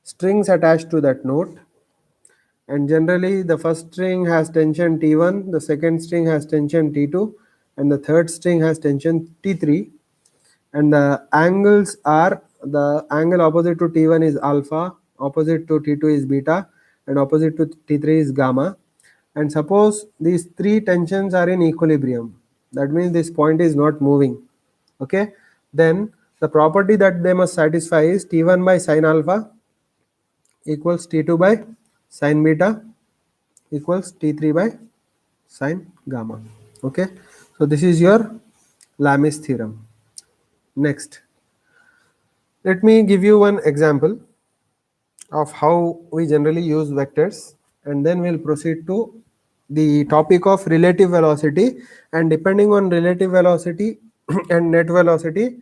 S1: strings attached to that node, and generally the first string has tension T1, the second string has tension T2, and the third string has tension T3, and the angles are, the angle opposite to T1 is alpha, opposite to T2 is beta, and opposite to T3 is gamma. And suppose these three tensions are in equilibrium, that means this point is not moving, okay, then the property that they must satisfy is T1 by sine alpha equals T2 by sine beta equals T3 by sine gamma. Okay, so this is your Lami's theorem. Next, let me give you one example of how we generally use vectors, and then we'll proceed to the topic of relative velocity. And depending on relative velocity and net velocity,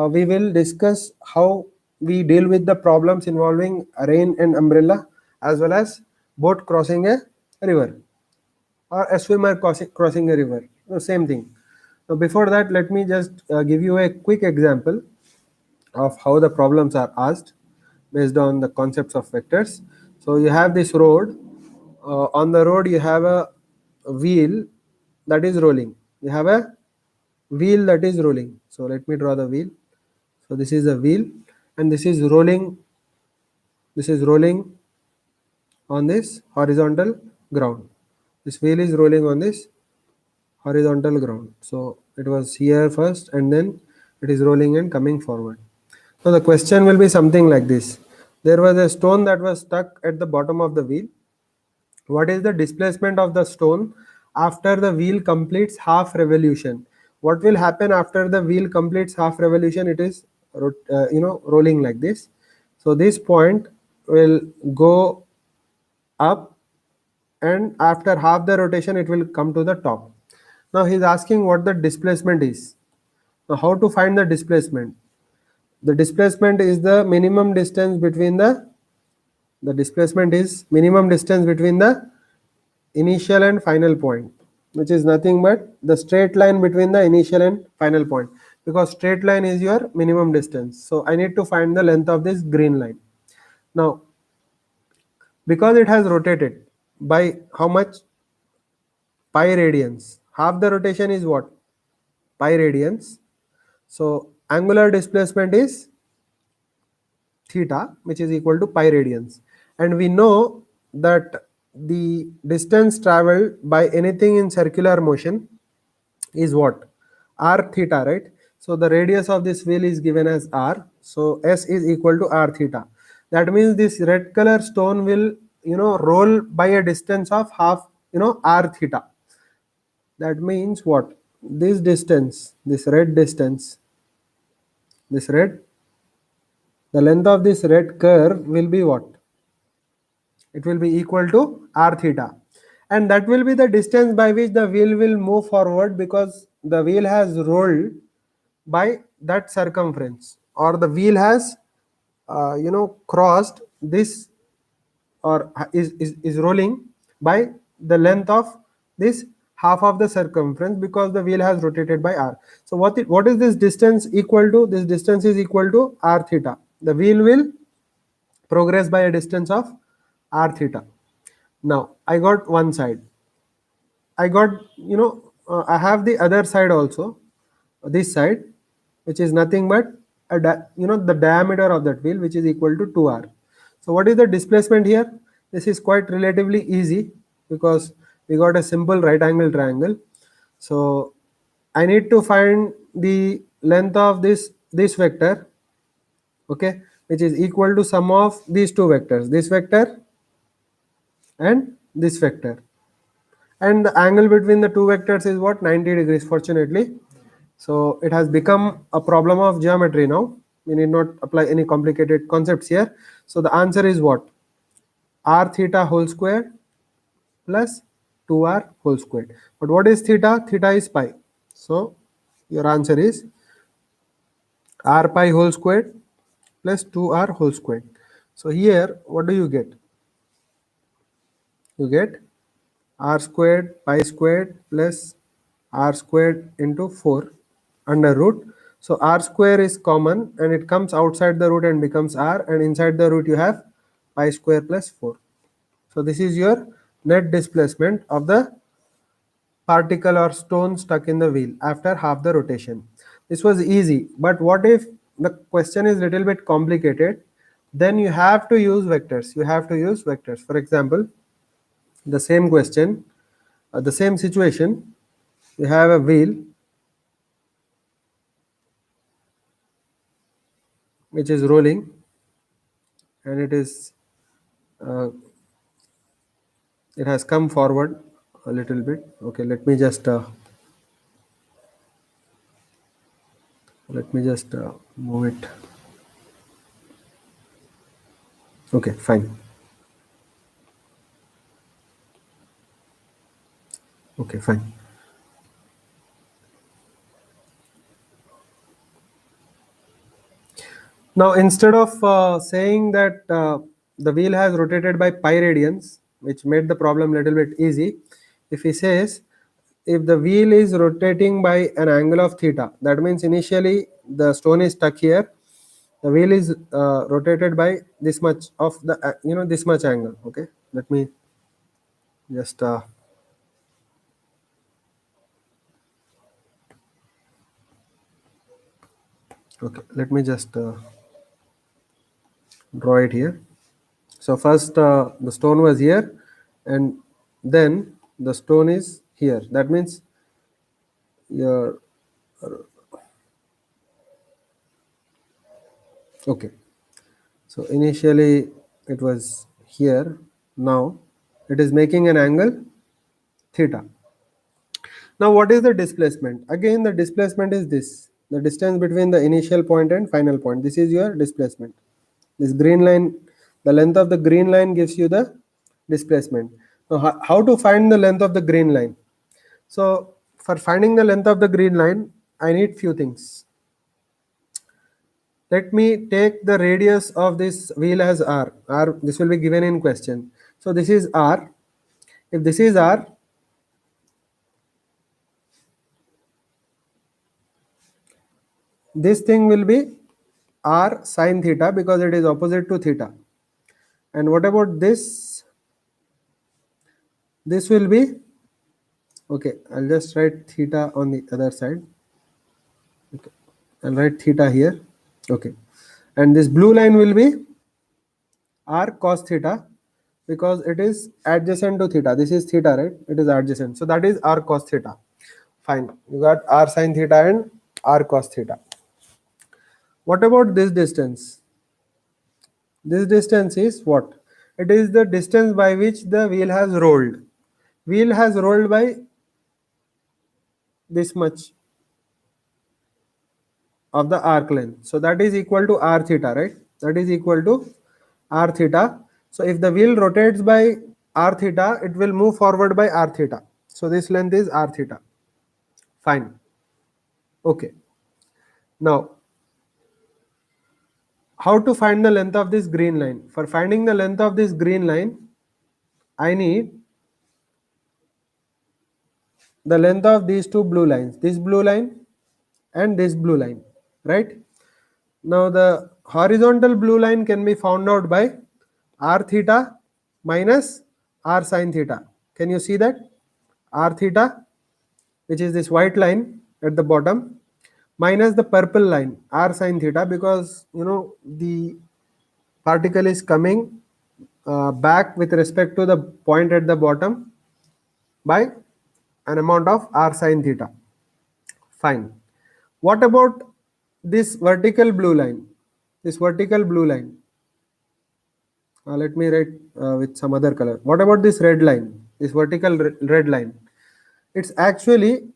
S1: we will discuss how we deal with the problems involving rain and umbrella, as well as boat crossing a river, or a swimmer crossing a river. Same thing. Now before that, let me just give you a quick example of how the problems are asked based on the concepts of vectors. So you have this road. On the road you have a wheel that is rolling. You have a wheel that is rolling. So let me draw the wheel. So this is a wheel, and this is rolling. This is rolling on this horizontal ground. This wheel is rolling on this horizontal ground. So it was here first, and then it is rolling and coming forward. So the question will be something like this. There was a stone that was stuck at the bottom of the wheel. What is the displacement of the stone after the wheel completes half revolution? What will happen after the wheel completes half revolution? It is rolling like this. So this point will go up, and after half the rotation it will come to the top. Now he is asking what the displacement is. Now how to find the displacement? the displacement is the minimum distance between the displacement is minimum distance between the initial and final point, which is nothing but the straight line between the initial and final point, because straight line is your minimum distance. So I need to find the length of this green line. Now, because it has rotated by how much? Pi radians. Half the rotation is what? Pi radians. So angular displacement is theta, which is equal to pi radians. And we know that the distance traveled by anything in circular motion is what? R theta, right? So the radius of this wheel is given as R. So S is equal to R theta. That means this red color stone will, roll by a distance of half, R theta. That means what? This distance, this red distance, this red, the length of this red curve will be what? It will be equal to R theta. And that will be the distance by which the wheel will move forward, because the wheel has rolled by that circumference, or the wheel has crossed this, or is rolling by the length of this half of the circumference, because the wheel has rotated by r. So what is this distance equal to? This distance is equal to r theta. The wheel will progress by a distance of r theta. Now I got one side. I got, I have the other side also, this side, which is nothing but the diameter of that wheel, which is equal to 2r. So what is the displacement here? This is quite relatively easy, because we got a simple right angle triangle. So I need to find the length of this vector, okay, which is equal to sum of these two vectors, this vector and this vector. And the angle between the two vectors is what? 90 degrees, fortunately. So it has become a problem of geometry now. We need not apply any complicated concepts here. So the answer is what? R theta whole square plus 2r whole squared. But what is theta? Theta is pi. So your answer is r pi whole squared plus 2r whole squared. So here what do you get? You get r squared pi squared plus r squared into 4 under root. So r square is common and it comes outside the root and becomes r, and inside the root you have pi square plus 4. So this is your net displacement of the particle or stone stuck in the wheel after half the rotation. This was easy, but what if the question is little bit complicated? Then you have to use vectors. You have to use vectors. For example, the same question, the same situation, you have a wheel which is rolling, and it has come forward a little bit. Okay, let me just move it. Okay, fine. Okay, fine. Now instead of saying that the wheel has rotated by pi radians, which made the problem little bit easy, if he says if the wheel is rotating by an angle of theta, that means initially the stone is stuck here, the wheel is rotated by this much of the this much angle. Okay, let me just draw it here. So first the stone was here, and then the stone is here. That means your okay. So initially it was here. Now it is making an angle theta. Now what is the displacement? Again, the displacement is this, the distance between the initial point and final point. This is your displacement. This green line, the length of the green line gives you the displacement. Now how to find the length of the green line? So for finding the length of the green line, I need few things. Let me take the radius of this wheel as r. R, this will be given in question. So this is r. If this is r, this thing will be r sine theta because it is opposite to theta. And what about this? This will be, okay, I'll just write theta on the other side. Okay, I'll write theta here. Okay, and this blue line will be r cos theta because it is adjacent to theta. This is theta, right? It is adjacent. So that is r cos theta. Fine. You got r sin theta and r cos theta. What about this distance? This distance is what? It is the distance by which the wheel has rolled. Wheel has rolled by this much of the arc length. So that is equal to r theta, right? That is equal to r theta. So if the wheel rotates by r theta, it will move forward by r theta. So this length is r theta. Fine. Okay. Now, how to find the length of this green line? For finding the length of this green line, I need the length of these two blue lines, this blue line and this blue line, right? Now the horizontal blue line can be found out by r theta minus r sin theta. Can you see that? R theta, which is this white line at the bottom, minus the purple line r sin theta, because you know the particle is coming back with respect to the point at the bottom by an amount of r sin theta. Fine. What about this vertical blue line? This vertical blue line. Let me write with some other color. What about this red line? This vertical red line. It's actually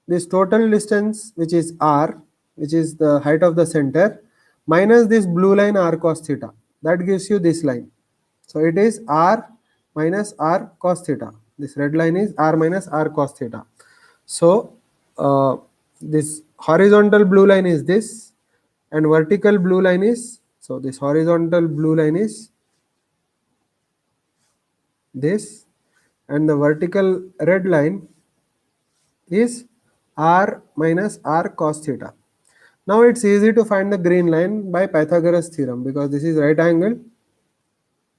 S1: this total distance, which is r, which is the height of the center, minus this blue line r cos theta. That gives you this line. So it is r minus r cos theta. This red line is r minus r cos theta. So this horizontal blue line is this, and vertical blue line is, so this horizontal blue line is this, and the vertical red line is r minus r cos theta. Now it's easy to find the green line by Pythagoras theorem because this is right angle.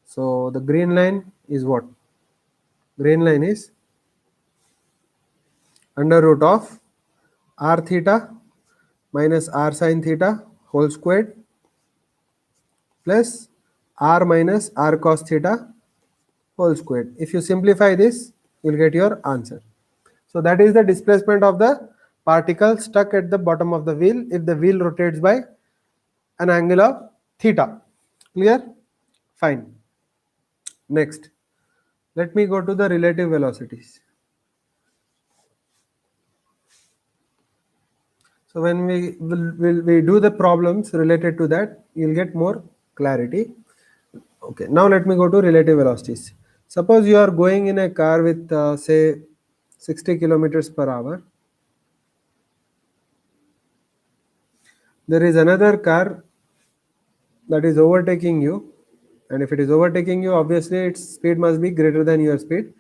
S1: So the green line is what? Green line is under root of r theta minus r sin theta whole squared plus r minus r cos theta whole squared. If you simplify this, you'll get your answer. So that is the displacement of the particle stuck at the bottom of the wheel if the wheel rotates by an angle of theta. Clear? Fine. Next, let me go to the relative velocities. So when we do the problems related to that, you'll get more clarity. Okay, now let me go to relative velocities. Suppose you are going in a car with say 60 kilometers per hour. There is another car that is overtaking you, and if it is overtaking you, obviously its speed must be greater than your speed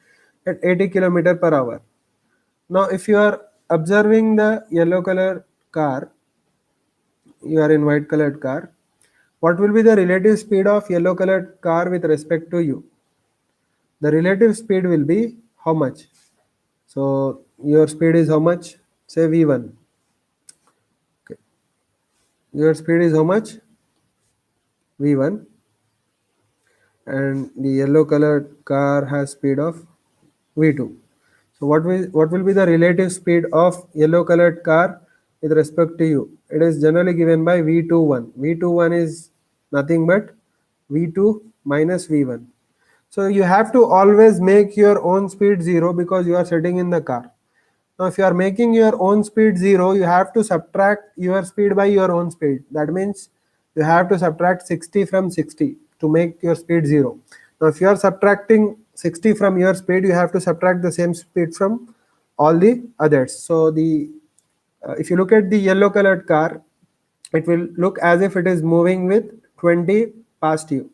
S1: at 80 kilometers per hour. Now if you are observing the yellow color car, you are in white colored car, what will be the relative speed of yellow colored car with respect to you? The relative speed will be how much? So your speed is how much? Say v1. Okay. Your speed is how much? v1, and the yellow colored car has speed of v2. So what will be the relative speed of yellow colored car with respect to you? It is generally given by v21. v21 is nothing but v2 minus v1. So you have to always make your own speed 0 because you are sitting in the car. Now if you are making your own speed 0, you have to subtract your speed by your own speed. That means you have to subtract 60 from 60 to make your speed 0. Now if you are subtracting 60 from your speed, you have to subtract the same speed from all the others. So the if you look at the yellow colored car, it will look as if it is moving with 20 past you,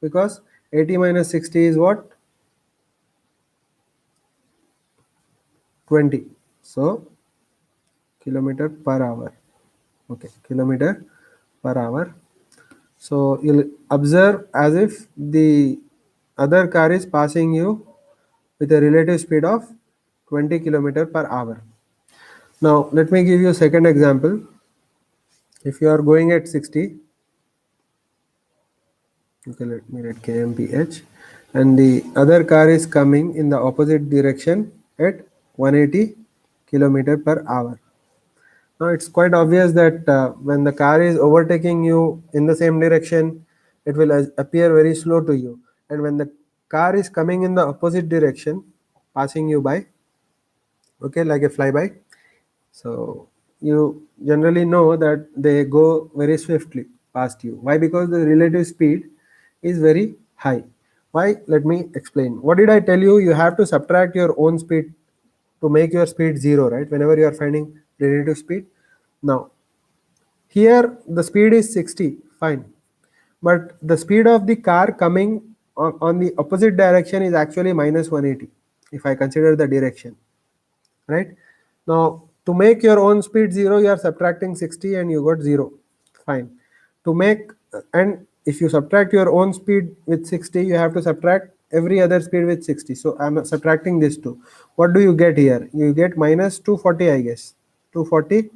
S1: because 80 minus 60 is what? 20. So kilometer per hour. Okay, kilometer per hour. So you'll observe as if the other car is passing you with a relative speed of 20 kilometer per hour. Now let me give you a second example. If you are going at 60, okay, let me write kmph, and the other car is coming in the opposite direction at 180 kilometer per hour. Now it's quite obvious that when the car is overtaking you in the same direction, it will appear very slow to you. And when the car is coming in the opposite direction, passing you by, okay, like a flyby, so you generally know that they go very swiftly past you. Why? Because the relative speed is very high. Why? Let me explain. What did I tell you? You have to subtract your own speed to make your speed zero, right? Whenever you are finding relative speed. Now, here the speed is 60, fine. But the speed of the car coming on the opposite direction is actually minus 180, if I consider the direction, right? Now, to make your own speed zero, you are subtracting 60 and you got zero, fine. To make, and if you subtract your own speed with 60, you have to subtract every other speed with 60. So I'm subtracting this two. What do you get here? You get minus 240, I guess. 240,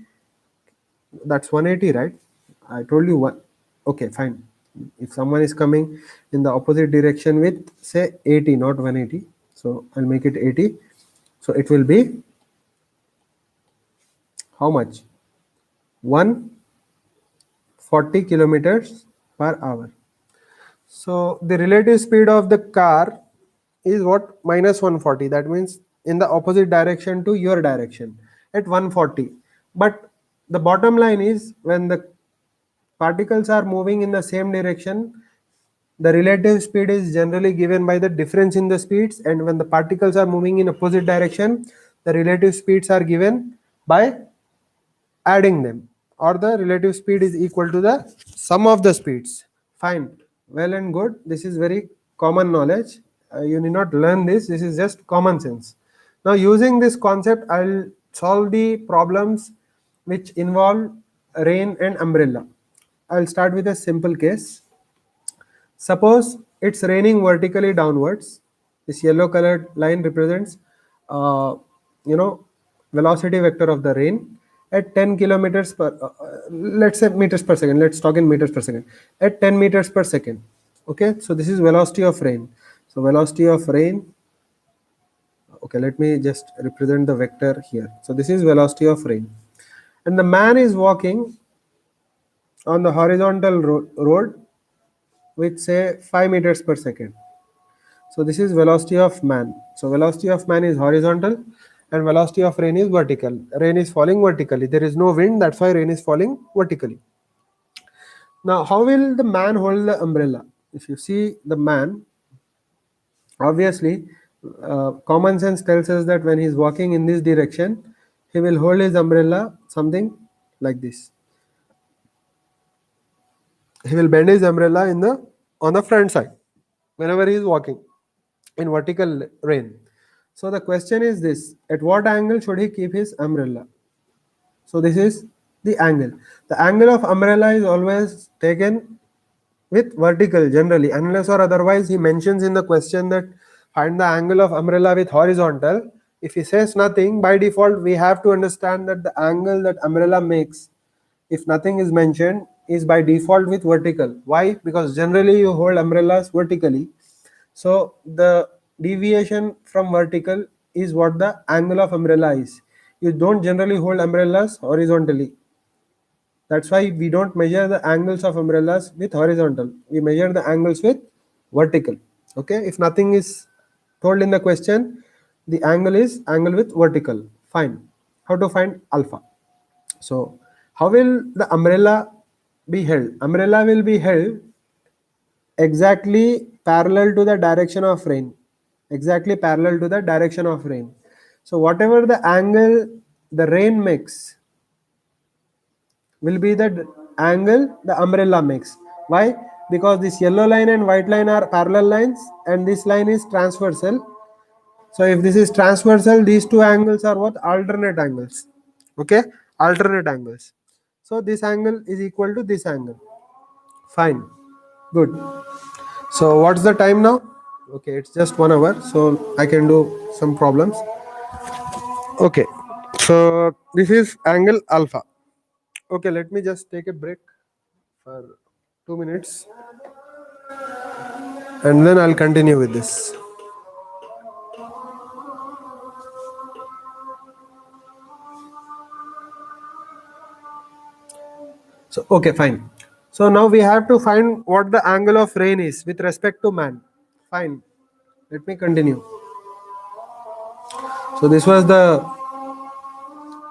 S1: that's 180, right? I told you what. Okay, fine. If someone is coming in the opposite direction with say 80, not 180, so I'll make it 80. So it will be how much? 140 kilometers per hour. So the relative speed of the car is what? Minus 140. That means in the opposite direction to your direction at 140. But the bottom line is, when the particles are moving in the same direction, the relative speed is generally given by the difference in the speeds, and when the particles are moving in opposite direction, the relative speeds are given by adding them, or the relative speed is equal to the sum of the speeds. Fine, well and good. This is very common knowledge. You need not learn this. This is just common sense. Now, using this concept, I'll solve the problems which involve rain and umbrella. I'll start with a simple case. Suppose it's raining vertically downwards. This yellow colored line represents, uh, you know, velocity vector of the rain at 10 kilometers per, let's say meters per second. Let's talk in meters per second. At 10 meters per second. Okay, so this is velocity of rain. So velocity of rain. Okay, let me just represent the vector here. So this is velocity of rain, and the man is walking on the horizontal road with say 5 meters per second. So this is velocity of man. So velocity of man is horizontal and velocity of rain is vertical. Rain is falling vertically. There is no wind, that's why rain is falling vertically. Now, how will the man hold the umbrella? If you see the man, obviously, common sense tells us that when he is walking in this direction, he will hold his umbrella something like this. He will bend his umbrella in the on the front side whenever he is walking in vertical rain. So the question is this: at what angle should he keep his umbrella? So this is the angle. The angle of umbrella is always taken with vertical generally, unless or otherwise he mentions in the question that find the angle of umbrella with horizontal. If he says nothing, by default we have to understand that the angle that umbrella makes, if nothing is mentioned, is by default with vertical. Why? Because generally you hold umbrellas vertically. So the deviation from vertical is what the angle of umbrella is. You don't generally hold umbrellas horizontally. That's why we don't measure the angles of umbrellas with horizontal. We measure the angles with vertical. Okay, if nothing is told in the question, the angle is angle with vertical. Fine. How to find alpha? So how will the umbrella be held? Umbrella will be held exactly parallel to the direction of rain. Exactly parallel to the direction of rain. So whatever the angle the rain makes will be the angle the umbrella makes. Why? Because this yellow line and white line are parallel lines and this line is transversal. So if this is transversal, these two angles are what? Alternate angles. Okay, alternate angles. So this angle is equal to this angle. Fine, good. So what's the time now? Okay, it's just 1 hour, so I can do some problems. Okay, so this is angle alpha. Okay, let me just take a break for 2 minutes and then I'll continue with this. So, okay, fine. So now we have to find what the angle of rain is with respect to man. Fine. Let me continue. So this was the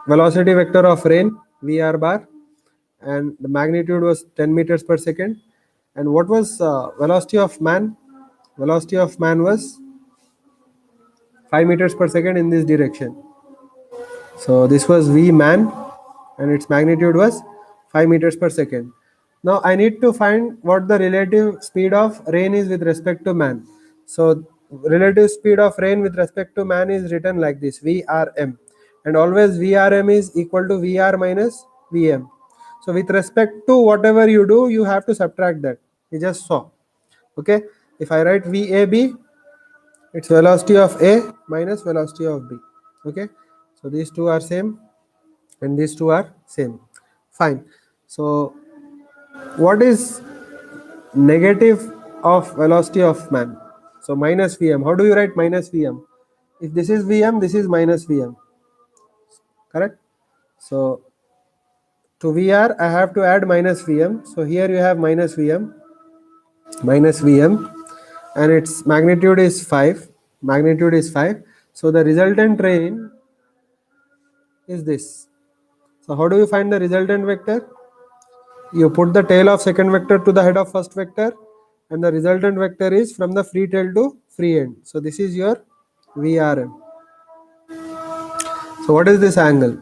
S1: velocity vector of rain, VR bar, and the magnitude was 10 meters per second. And what was velocity of man? Velocity of man was 5 meters per second in this direction. So this was V man and its magnitude was 5 meters per second. Now I need to find what the relative speed of rain is with respect to man. So relative speed of rain with respect to man is written like this, VRM, and always VRM is equal to VR minus VM. So with respect to whatever you do, you have to subtract that. You just saw. Okay, if I write VAB, it's velocity of A minus velocity of B. Okay, so these two are same and these two are same. Fine. So what is negative of velocity of man? So minus Vm. How do you write minus Vm? If this is Vm, this is minus Vm. Correct? So to Vr, I have to add minus Vm. So here you have minus Vm, and its magnitude is 5. Magnitude is 5. So the resultant rain is this. So how do you find the resultant vector? You put the tail of second vector to the head of first vector, and the resultant vector is from the free tail to free end. So this is your VRM. So what is this angle?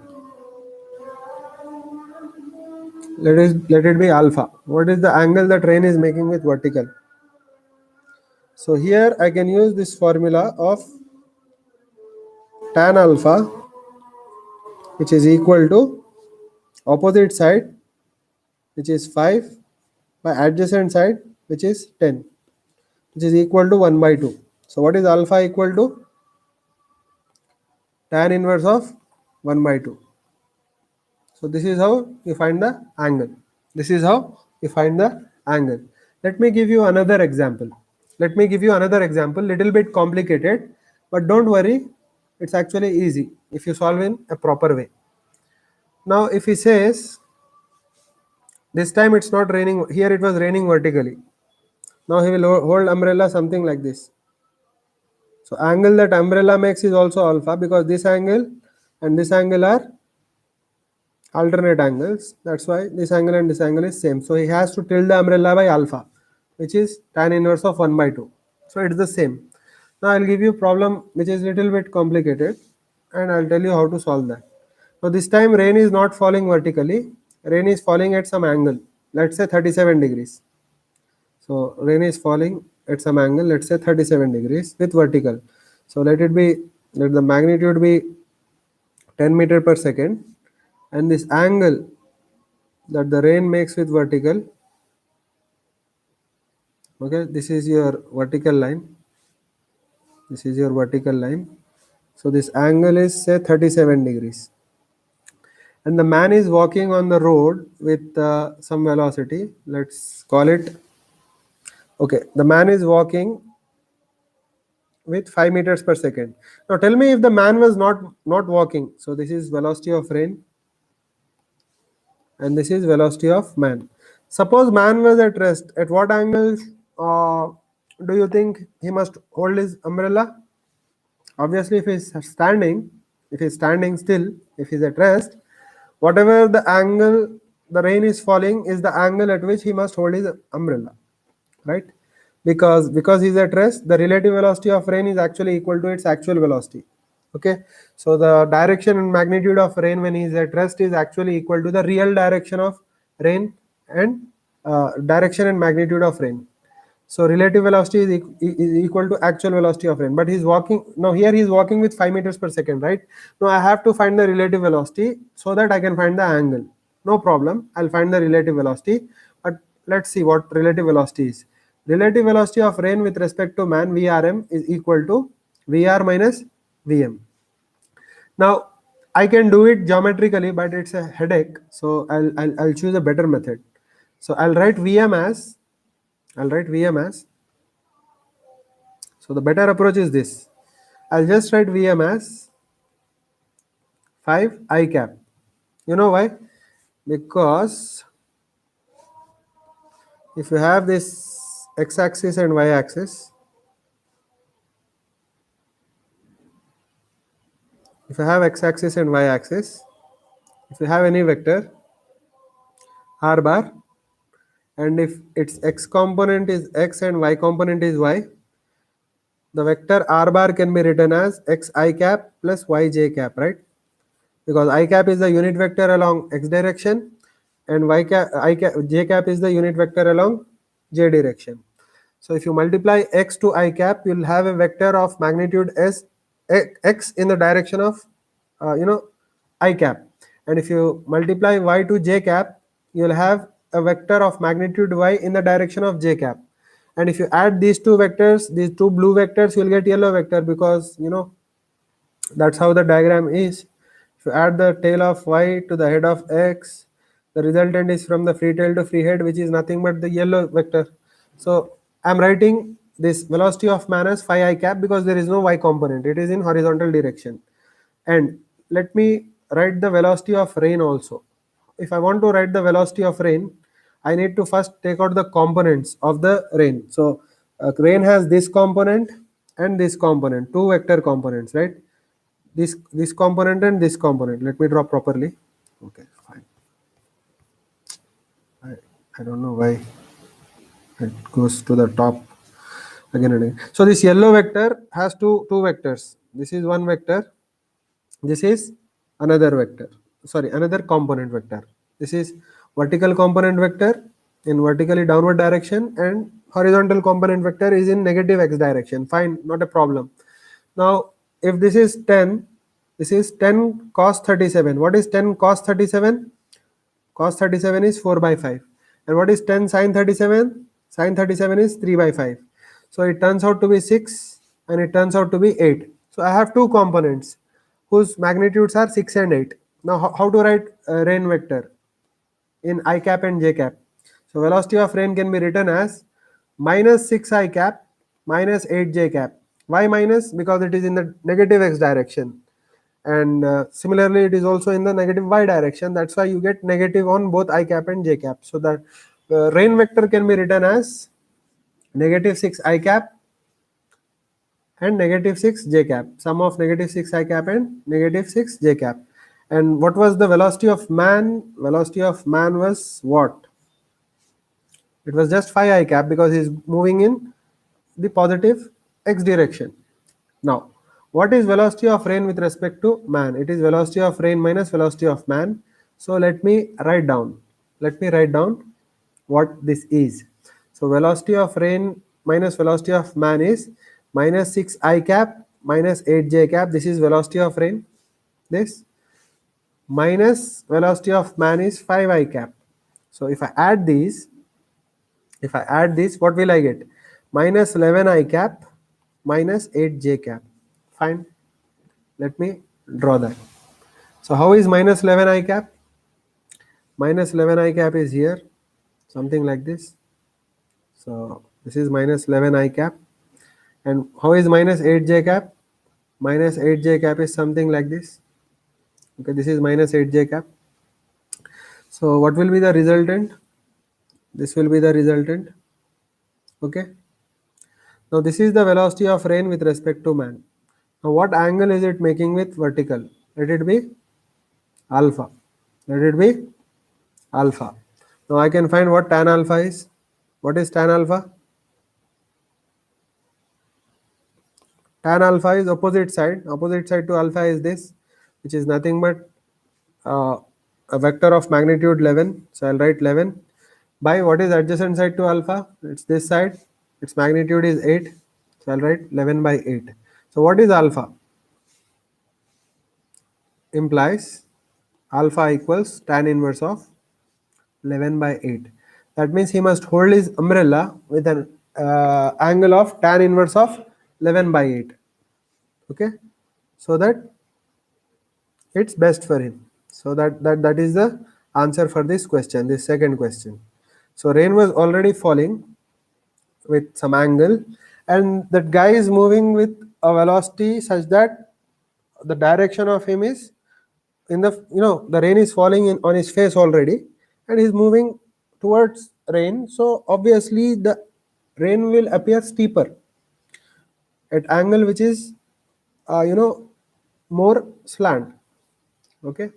S1: Let it be alpha. What is the angle that rain is making with vertical? So here I can use this formula of tan alpha, which is equal to opposite side, which is 5, by adjacent side, which is 10, which is equal to 1 by 2. So what is alpha equal to? Tan inverse of 1 by 2. So this is how you find the angle. This is how you find the angle. Let me give you another example. Little bit complicated, but don't worry, it's actually easy if you solve in a proper way. Now if he says, this time it's not raining, here it was raining vertically. Now he will hold umbrella something like this. So angle that umbrella makes is also alpha, because this angle and this angle are alternate angles. That's why this angle and this angle is same. So he has to tilt the umbrella by alpha, which is tan inverse of 1 by 2. So it's the same. Now I'll give you a problem which is little bit complicated and I'll tell you how to solve that. Now this time rain is not falling vertically, rain is falling at some angle, let's say 37 degrees. So rain is falling at some angle, let's say 37 degrees with vertical. So let the magnitude be 10 meter per second, and this angle that the rain makes with vertical, okay, this is your vertical line. So this angle is say 37 degrees. And the man is walking on the road with some velocity, let's call it, okay, the man is walking with 5 meters per second. Now tell me if the man was not walking. So this is velocity of rain and this is velocity of man. Suppose man was at rest, at what angle do you think he must hold his umbrella? Obviously if he's standing still, if he's at rest, whatever the angle the rain is falling is the angle at which he must hold his umbrella, right? Because he's at rest, the relative velocity of rain is actually equal to its actual velocity. Okay, so the direction and magnitude of rain when he is at rest is actually equal to the real direction of rain and direction and magnitude of rain. So relative velocity is equal to actual velocity of rain. But he's walking now. Here he's walking with 5 meters per second, right? Now I have to find the relative velocity so that I can find the angle. No problem. I'll find the relative velocity. But let's see what relative velocity is. Relative velocity of rain with respect to man, VRM, is equal to VR minus VM. Now I can do it geometrically, but it's a headache. So I'll choose a better method. So I'll write VM as so the better approach is this. I'll just write VM as 5 I cap. You know why? Because if you have this x-axis and y-axis, if you have x-axis and y-axis, if you have any vector r bar, and if its x component is x and y component is y, the vector r bar can be written as x I cap plus y j cap, right? Because I cap is the unit vector along x direction and j cap is the unit vector along j direction. So if you multiply x to I cap, you'll have a vector of magnitude s x in the direction of I cap, and if you multiply y to j cap, you'll have a vector of magnitude y in the direction of j cap. And if you add these two vectors, these two blue vectors, you'll get yellow vector, because that's how the diagram is. If you add the tail of y to the head of x, the resultant is from the free tail to free head, which is nothing but the yellow vector. So I'm writing this velocity of man as phi I cap because there is no y component. It is in horizontal direction. And let me write the velocity of rain also. If I want to write the velocity of rain, I need to first take out the components of the rain. So rain has this component and this component, two vector components, right? This component and this component. Let me draw properly. Okay, fine. I don't know why it goes to the top again and again. So this yellow vector has two vectors. This is one vector. This is another vector. Sorry, another component vector. This is vertical component vector in vertically downward direction, and horizontal component vector is in negative x direction. Fine, not a problem. Now, if this is 10, this is 10 cos 37. What is 10 cos 37? Cos 37 is 4 by 5. And what is 10 sin 37? Sin 37 is 3 by 5. So it turns out to be 6 and it turns out to be 8. So I have two components whose magnitudes are 6 and 8. Now how to write rain vector in I cap and j cap? So velocity of rain can be written as minus 6 I cap minus 8 j cap. Why minus? Because it is in the negative x direction. And similarly it is also in the negative y direction. That's why you get negative on both I cap and j cap. So that rain vector can be written as negative 6 I cap and negative 6 j cap, sum of negative 6 I cap and negative 6 j cap. And what was the velocity of man? Velocity of man was what? It was just phi I cap because he is moving in the positive x direction. Now, what is velocity of rain with respect to man? It is velocity of rain minus velocity of man. So let me write down. Let me write down what this is. So velocity of rain minus velocity of man is minus 6 I cap minus 8 j cap. This is velocity of rain. This minus velocity of man is 5 I cap. So if I add these, what will I get? Minus 11 I cap minus 8 j cap. Fine. Let me draw that. So how is minus 11 I cap? Minus 11 I cap is here, something like this. So this is minus 11 I cap. And how is minus 8 j cap? Minus 8 j cap is something like this. Okay, this is minus 8 j cap. So what will be the resultant? This will be the resultant. Okay. Now this is the velocity of rain with respect to man. Now what angle is it making with vertical? Let it be alpha. Let it be alpha. Now I can find what tan alpha is. What is tan alpha? Tan alpha is opposite side. Opposite side to alpha is this, which is nothing but a vector of magnitude 11. So I'll write 11. by what is adjacent side to alpha? It's this side. Its magnitude is 8. So I'll write 11 by 8. So what is alpha? Implies alpha equals tan inverse of 11 by 8. That means he must hold his umbrella with an angle of tan inverse of 11 by 8. Okay, so that it's best for him. So that is the answer for this question, this second question. So rain was already falling with some angle, and that guy is moving with a velocity such that the direction of him is in the, the rain is falling in on his face already, and he's moving towards rain. So obviously the rain will appear steeper at angle which is more slant. Okay,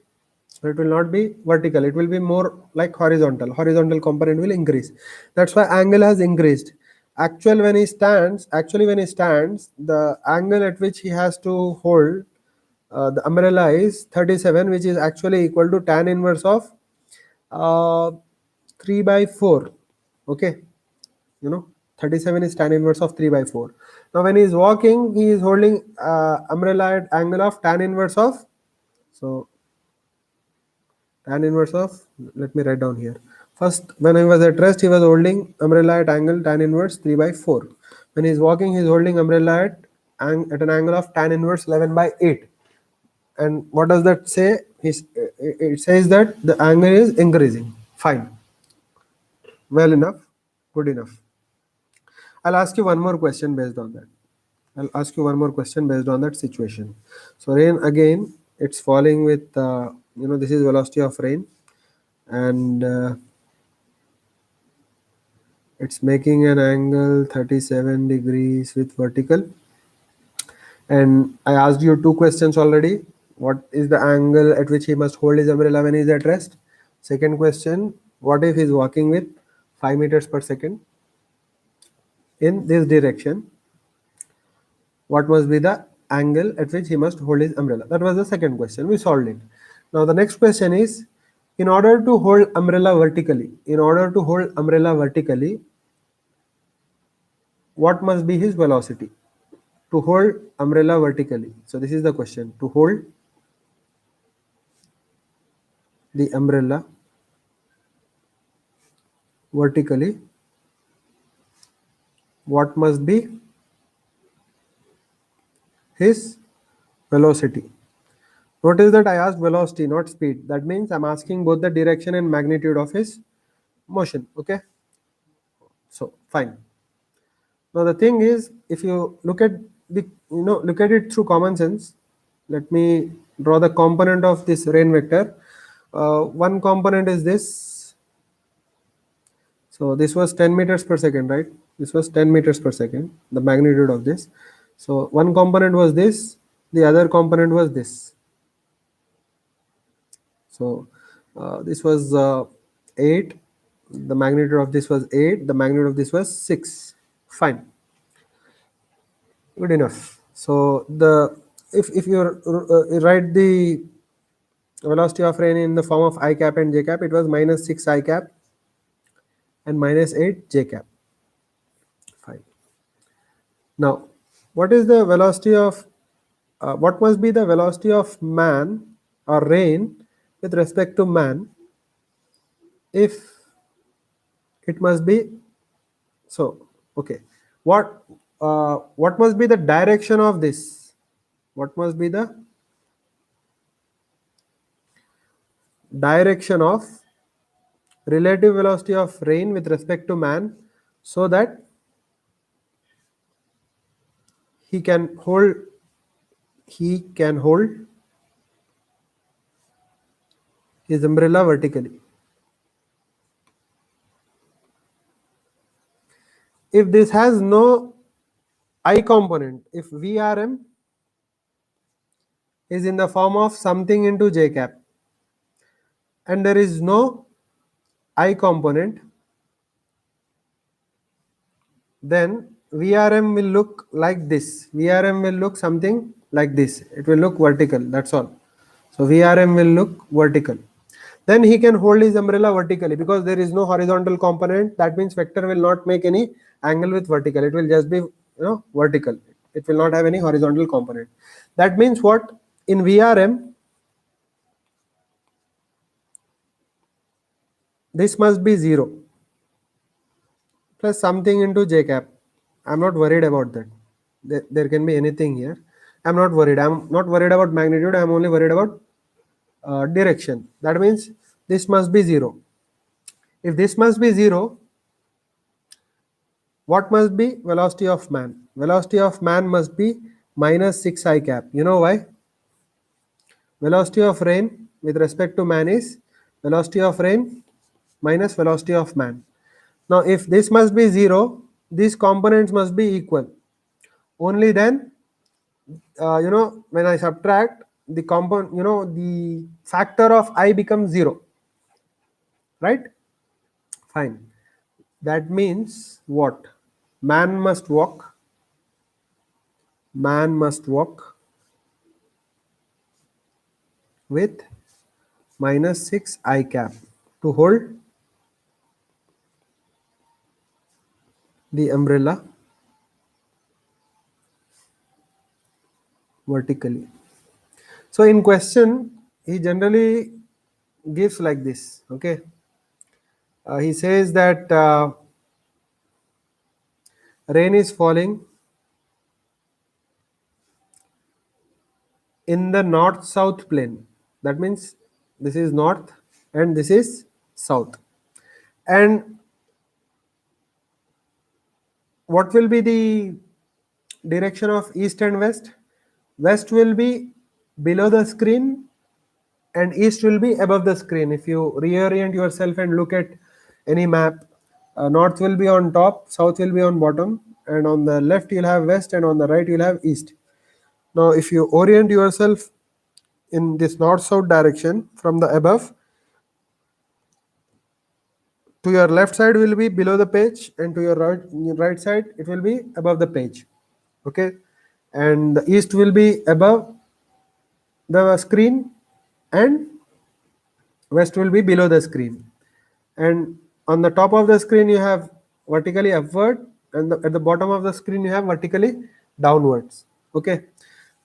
S1: so it will not be vertical, it will be more like horizontal component will increase. That's why angle has increased. Actually when he stands, the angle at which he has to hold the umbrella is 37, which is actually equal to tan inverse of uh, 3 by 4. Okay, 37 is tan inverse of 3 by 4. Now when he is walking, he is holding umbrella at angle of tan inverse of, so tan inverse of, let me write down here. First, when he was at rest, he was holding umbrella at angle tan inverse 3 by 4. When he is walking, he is holding umbrella at an angle of tan inverse 11 by 8. And what does that say? It says that the angle is increasing. Fine. Well enough. Good enough. I'll ask you one more question based on that. Situation. So rain again, it's falling with, this is velocity of rain, and it's making an angle 37 degrees with vertical. And I asked you two questions already. What is the angle at which he must hold his umbrella when he is at rest? Second question, what if he is walking with 5 meters per second in this direction? What must be the angle at which he must hold his umbrella? That was the second question. We solved it. Now the next question is, in order to hold umbrella vertically, what must be his velocity? To hold umbrella vertically. So this is the question. To hold the umbrella vertically, what must be his velocity? Notice that I asked velocity, not speed. That means I'm asking both the direction and magnitude of his motion. Okay, so fine. Now the thing is, if you look at it through common sense, let me draw the component of this rain vector. One component is this. So this was 10 meters per second, right? This was 10 meters per second, the magnitude of this. So one component was this, the other component was this. So this was 8, the magnitude of this was 8, the magnitude of this was 6. Fine, good enough. So the if you write the velocity of rain in the form of I cap and j cap, it was minus 6 I cap and minus 8 j cap. Fine. Now, what is the velocity of what must be the velocity of man or rain with respect to man if it must be so? Okay, what must be the direction of this? What must be the direction of relative velocity of rain with respect to man, so that he can hold his umbrella vertically? If this has no I component, if VRM is in the form of something into j cap and there is no I component, then VRM will look like this. VRM will look something like this. It will look vertical, that's all. So VRM will look vertical. then he can hold his umbrella vertically, because there is no horizontal component. That means vector will not make any angle with vertical, it will just be vertical, it will not have any horizontal component. That means what? In VRM, this must be 0 plus something into j cap. I'm not worried about that. There can be anything here. I'm not worried. I'm not worried about magnitude. I'm only worried about direction. That means this must be 0. If this must be 0, what must be velocity of man? Velocity of man must be minus 6 I cap. You know why? Velocity of rain with respect to man is velocity of rain minus velocity of man. Now, if this must be 0, these components must be equal. Only then, when I subtract the component, the factor of I becomes 0, right? Fine. That means what? Man must walk with minus 6 I cap to hold the umbrella vertically. So in question, he generally gives like this, okay? He says that rain is falling in the north-south plane. That means this is north and this is south. And what will be the direction of east and west? West will be below the screen and east will be above the screen. If you reorient yourself and look at any map, north will be on top, south will be on bottom, and on the left you'll have west and on the right you'll have east. Now if you orient yourself in this north-south direction from the above, to your left side will be below the page and to your right side it will be above the page, okay? And the east will be above the screen and west will be below the screen. And on the top of the screen you have vertically upward, and at the bottom of the screen you have vertically downwards, okay?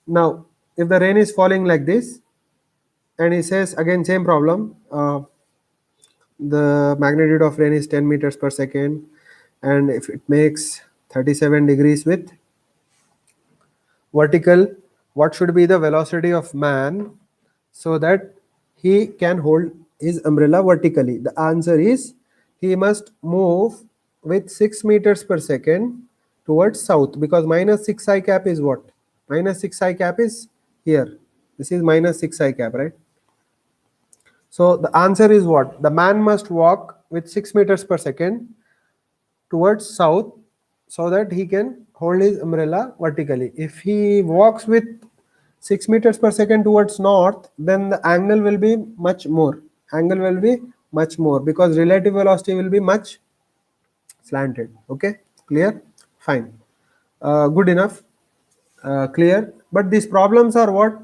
S1: Now if the rain is falling like this, and he says again same problem, the magnitude of rain is 10 meters per second, and if it makes 37 degrees with vertical, what should be the velocity of man so that he can hold his umbrella vertically? The answer is he must move with 6 meters per second towards south, because minus 6 I cap is what? Minus 6 I cap is here. This is minus 6 I cap, right? So the answer is what? The man must walk with 6 meters per second towards south so that he can hold his umbrella vertically. If he walks with 6 meters per second towards north, then the angle will be much more. Angle will be much more because relative velocity will be much slanted. Okay, clear? Fine. Good enough. Clear. But these problems are what?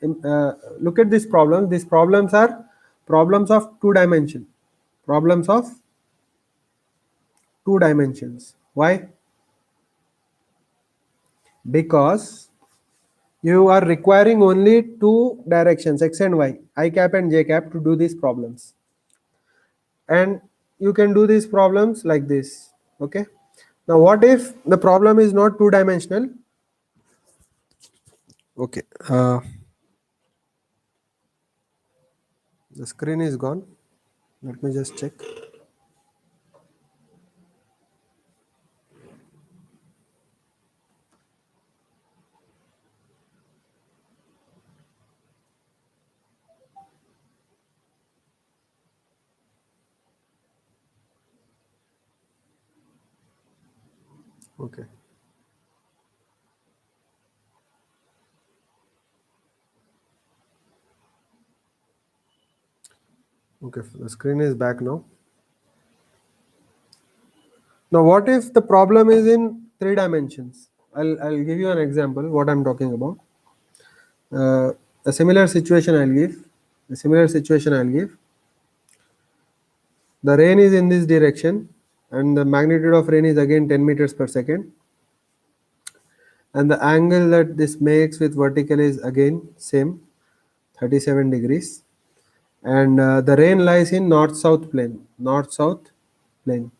S1: Look at these problems. These problems are problems of 2 dimension. Problems of 2 dimensions. Why? Because you are requiring only 2 directions, x and y, I cap and j cap, to do these problems. And you can do these problems like this. Okay. Now what if the problem is not 2 dimensional? Okay. The screen is gone. Let me just check. Okay. Okay, the screen is back now. Now what if the problem is in 3 dimensions? I'll give you an example what I'm talking about. A similar situation I'll give. The rain is in this direction, and the magnitude of rain is again 10 meters per second, and the angle that this makes with vertical is again same, 37 degrees, and the rain lies in north-south plane. North-south plane.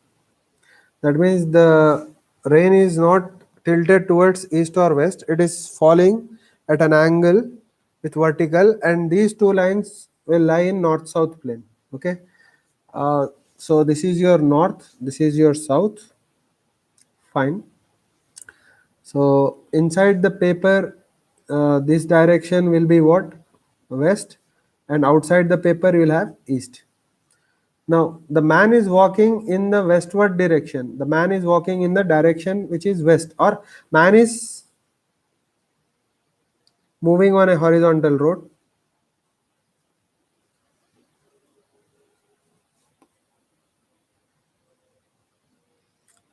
S1: That means the rain is not tilted towards east or west. It is falling at an angle with vertical, and these two lines will lie in north-south plane. Okay. So this is your north. This is your south. Fine. So inside the paper, this direction will be what? West, and outside the paper you will have east. Now the man is walking in the westward direction. The man is walking in the direction which is west, or man is moving on a horizontal road.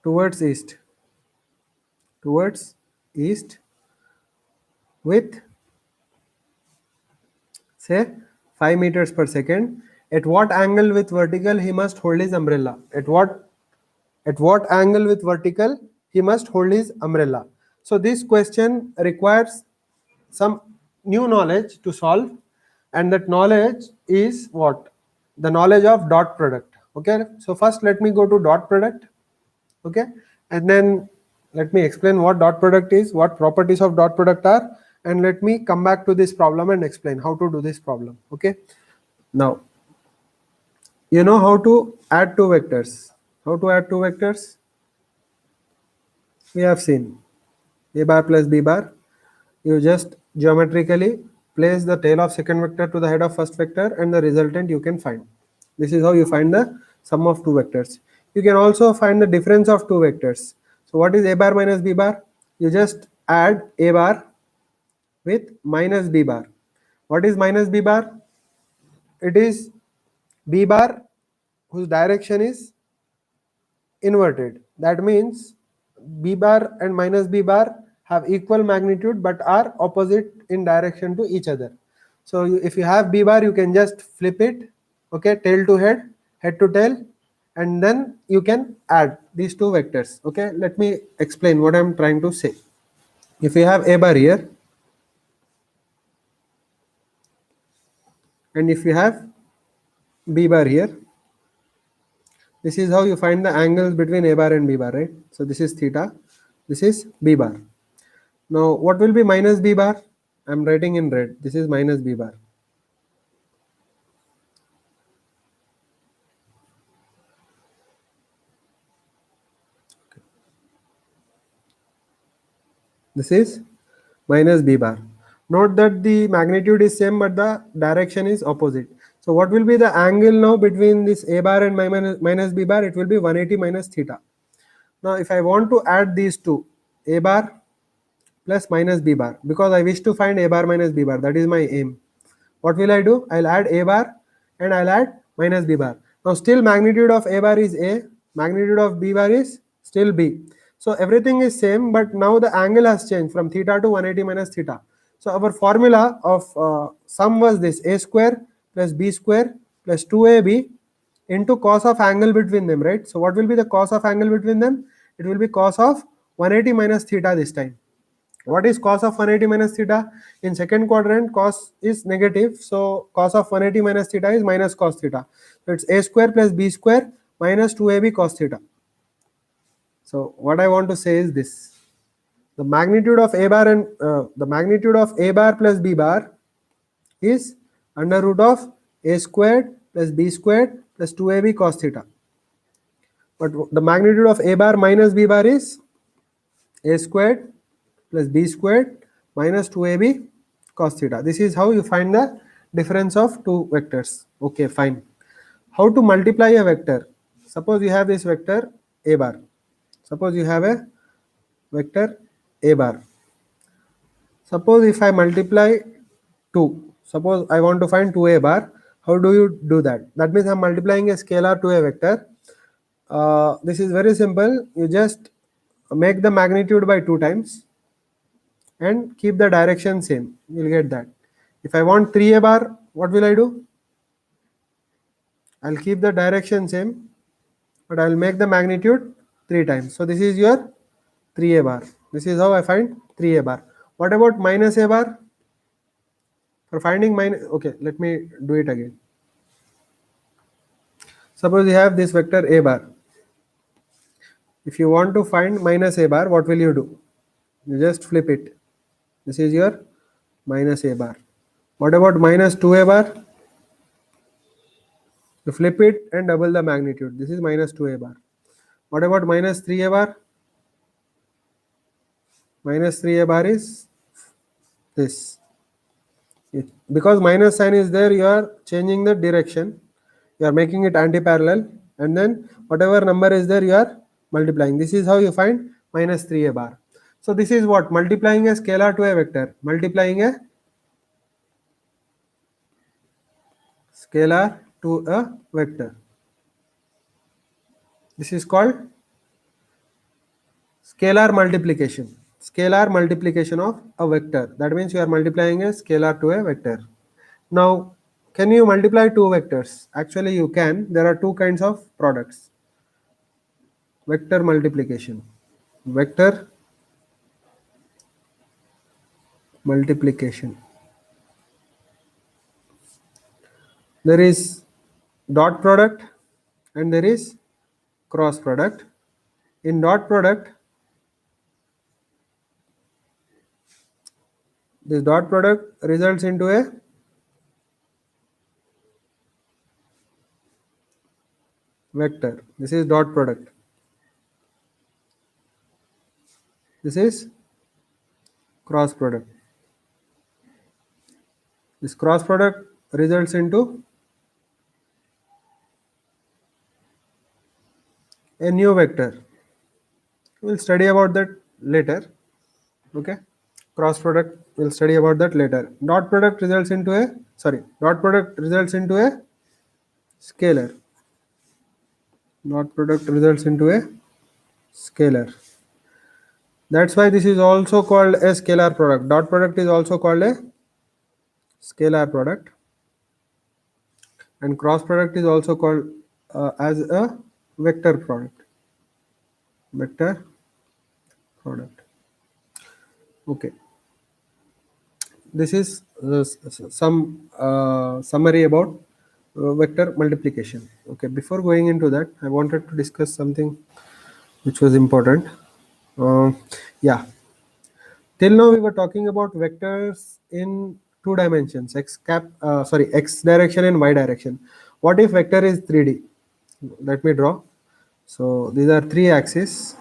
S1: Towards east. Towards east with say 5 meters per second. At what angle with vertical he must hold his umbrella? At what angle with vertical he must hold his umbrella? So this question requires some new knowledge to solve, and that knowledge is what? The knowledge of dot product. Okay, so first let me go to dot product. Okay, and then let me explain what dot product is, what properties of dot product are, and let me come back to this problem and explain how to do this problem. Okay, now you know how to add two vectors. How to add two vectors? We have seen a bar plus b bar. You just geometrically place the tail of second vector to the head of first vector, and the resultant you can find. This is how you find the sum of two vectors. You can also find the difference of two vectors. So what is a bar minus b bar? You just add a bar with minus b bar. What is minus b bar? It is b bar whose direction is inverted. That means b bar and minus b bar have equal magnitude but are opposite in direction to each other. So if you have b bar, you can just flip it, okay, tail to head, head to tail, and then you can add these two vectors. Okay, let me explain what I'm trying to say. If you have a bar here, and if you have b bar here, this is how you find the angles between a bar and b bar, right? So this is theta, this is b bar. Now what will be minus b bar? I'm writing in red. This is minus b bar. This is minus b bar. Note that the magnitude is same but the direction is opposite. So what will be the angle now between this a bar and minus b bar? It will be 180 minus theta. Now if I want to add these two, a bar plus minus b bar, because I wish to find a bar minus b bar, that is my aim. What will I do? I'll add a bar and I'll add minus b bar. Now still magnitude of a bar is a, magnitude of b bar is still b. So everything is same, but now the angle has changed from theta to 180 minus theta. So our formula of sum was this: a square plus b square plus 2ab into cos of angle between them, right? So what will be the cos of angle between them? It will be cos of 180 minus theta this time. What is cos of 180 minus theta? In second quadrant, cos is negative, so cos of 180 minus theta is minus cos theta. So it's a square plus b square minus 2ab cos theta. So what I want to say is this: the magnitude of a bar and the magnitude of a bar plus b bar is under root of a squared plus b squared plus 2ab cos theta. But the magnitude of a bar minus b bar is a squared plus b squared minus 2ab cos theta. This is how you find the difference of two vectors. Okay, fine. How to multiply a vector? Suppose you have this vector a bar. Suppose you have a vector a bar. Suppose if I multiply 2, suppose I want to find 2a bar, how do you do that? That means I'm multiplying a scalar to a vector. This is very simple. You just make the magnitude by 2 times and keep the direction same. You'll get that. If I want 3a bar, what will I do? I'll keep the direction same, but I'll make the magnitude 3 times. So this is your 3a bar. This is how I find 3a bar. What about minus a bar? For finding minus, okay, let me do it again. Suppose you have this vector a bar. If you want to find minus a bar, what will you do? You just flip it. This is your minus a bar. What about minus 2a bar? You flip it and double the magnitude. This is minus 2a bar. What about minus 3a bar? Minus 3a bar is this. Because minus sign is there, you are changing the direction. You are making it anti-parallel, and then whatever number is there, you are multiplying. This is how you find minus 3a bar. So this is what? Multiplying a scalar to a vector. Multiplying a scalar to a vector. This is called scalar multiplication. Scalar multiplication of a vector. That means you are multiplying a scalar to a vector. Now, can you multiply two vectors? Actually, you can. There are two kinds of products. Vector multiplication. Vector multiplication. There is dot product and there is cross product. In dot product, this dot product results into a vector. This is dot product. This is cross product. This cross product results into a new vector. We'll study about that later. Okay. Cross product, we'll study about that later. Dot product results into a scalar. Dot product results into a scalar. That's why this is also called a scalar product. Dot product is also called a scalar product, and cross product is also called as a vector product. Vector product. Okay. This is some summary about vector multiplication. Okay. Before going into that, I wanted to discuss something which was important. Yeah. Till now we were talking about vectors in two dimensions, x direction and y direction. What if vector is 3D? Let me draw. So these are three axes.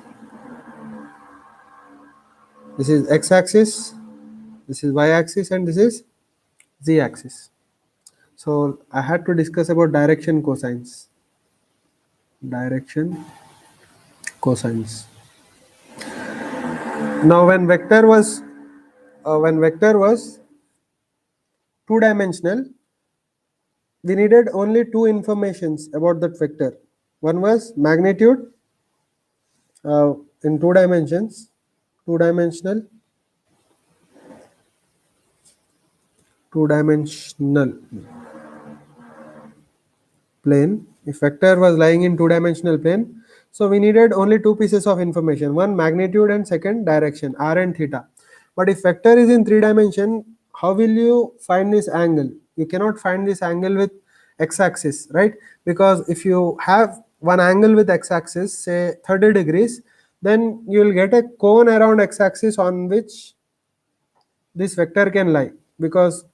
S1: This is x axis, this is y axis, and this is z axis. So I had to discuss about direction cosines. Direction cosines. Now when vector was two-dimensional, we needed only two informations about that vector. One was magnitude in two dimensions, two-dimensional plane. If vector was lying in two-dimensional plane, so we needed only two pieces of information, one magnitude and second direction, r and theta. But if vector is in 3 dimension, how will you find this angle? You cannot find this angle with x-axis, right? Because if you have one angle with x-axis, say 30 degrees, then you will get a cone around x-axis on which this vector can lie, because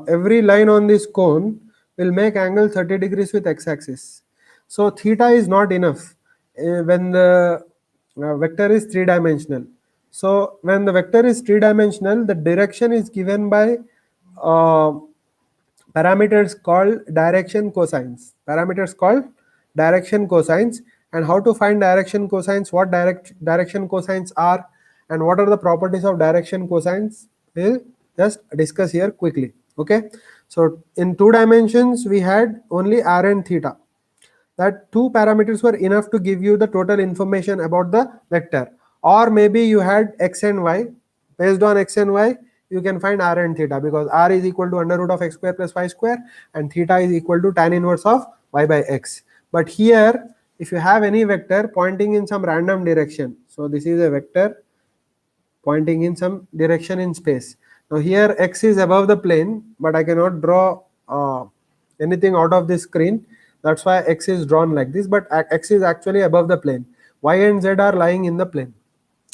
S1: every line on this cone will make angle 30 degrees with x-axis. So theta is not enough when the vector is 3 dimensional. So when the vector is 3 dimensional, the direction is given by parameters called direction cosines. And how to find direction cosines, what direction cosines are, and what are the properties of direction cosines, we'll just discuss here quickly. Okay, so in two dimensions we had only r and theta. That two parameters were enough to give you the total information about the vector. Or maybe you had x and y. Based on x and y, you can find r and theta, because r is equal to under root of x square plus y square and theta is equal to tan inverse of y by x. But here, if you have any vector pointing in some random direction, so this is a vector pointing in some direction in space. Now here x is above the plane, but I cannot draw anything out of this screen. That's why x is drawn like this, but x is actually above the plane. Y and z are lying in the plane.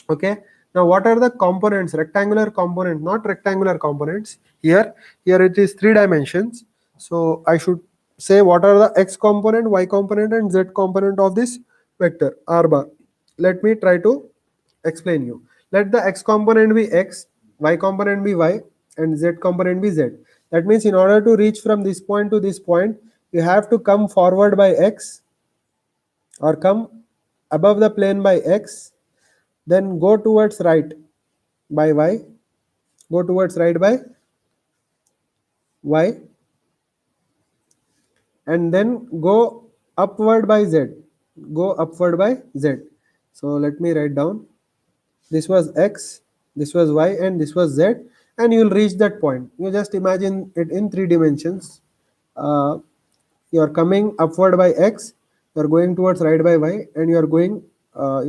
S1: Okay. Now what are the components? Rectangular component, not rectangular components. Here it is 3 dimensions. So I should say what are the x component, y component and z component of this vector r bar. Let me try to explain you. Let the x component be x, y component be y, and z component be z. That means in order to reach from this point to this point, you have to come forward by x or come above the plane by x, then go towards right by y, go towards right by y, and then go upward by z, go upward by z. So let me write down, this was x, this was y, and this was z, and you will reach that point. You just imagine it in 3 dimensions. You are coming upward by x, you are going towards right by y, and you are going uh,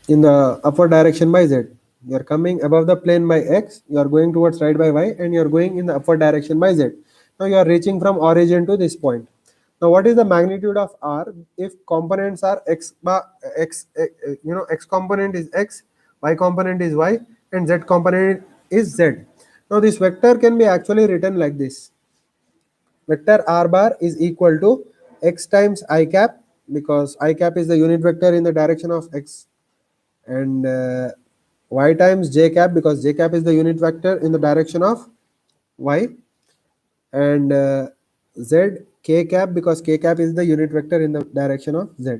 S1: in the upward direction by z. You are coming above the plane by x, you are going towards right by y, and you are going in the upward direction by z. Now you are reaching from origin to this point. Now what is the magnitude of r if components are x bar x, x component is x, y component is y, and z component is z. Now this vector can be actually written like this. Vector r bar is equal to x times I cap, because I cap is the unit vector in the direction of x, and y times j cap, because j cap is the unit vector in the direction of y, and z k cap, because k cap is the unit vector in the direction of z.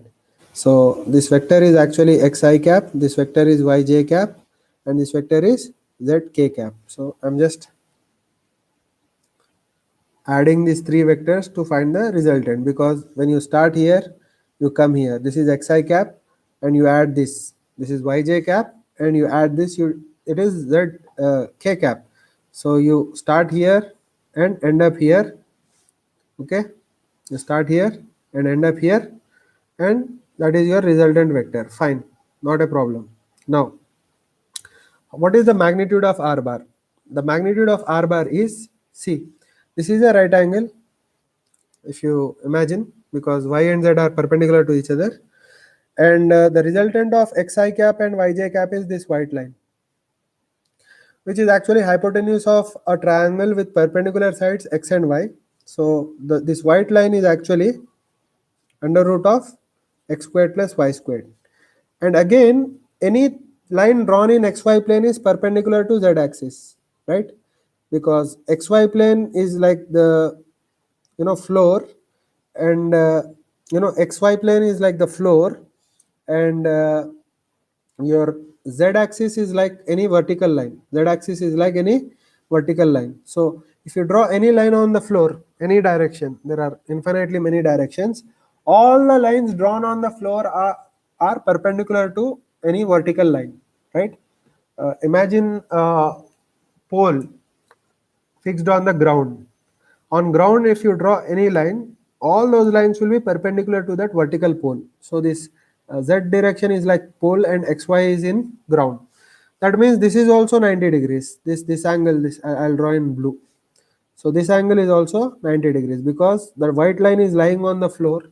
S1: So this vector is actually xi cap, this vector is yj cap, and this vector is zk cap. So I'm just adding these 3 vectors to find the resultant, because when you start here, you come here, this is xi cap, and you add this is yj cap, and you add this, it is z k cap. So you start here and end up here. Okay, you start here and end up here, and that is your resultant vector. Fine, not a problem. Now what is the magnitude of r bar? The magnitude of r bar is, see, this is a right angle, if you imagine, because y and z are perpendicular to each other, and the resultant of xi cap and yj cap is this white line, which is actually hypotenuse of a triangle with perpendicular sides x and y. So this white line is actually under root of x squared plus y squared. And again, any line drawn in xy plane is perpendicular to z axis, right? Because xy plane is like the floor, and xy plane is like the floor, and your z axis is like any vertical line. Z axis is like any vertical line. So if you draw any line on the floor, any direction, there are infinitely many directions, all the lines drawn on the floor are perpendicular to any vertical line, right? Imagine a pole fixed on the ground. On ground, if you draw any line, all those lines will be perpendicular to that vertical pole. So this z direction is like pole, and xy is in ground. That means this is also 90 degrees. This angle, this I'll draw in blue. So this angle is also 90 degrees, because the white line is lying on the floor,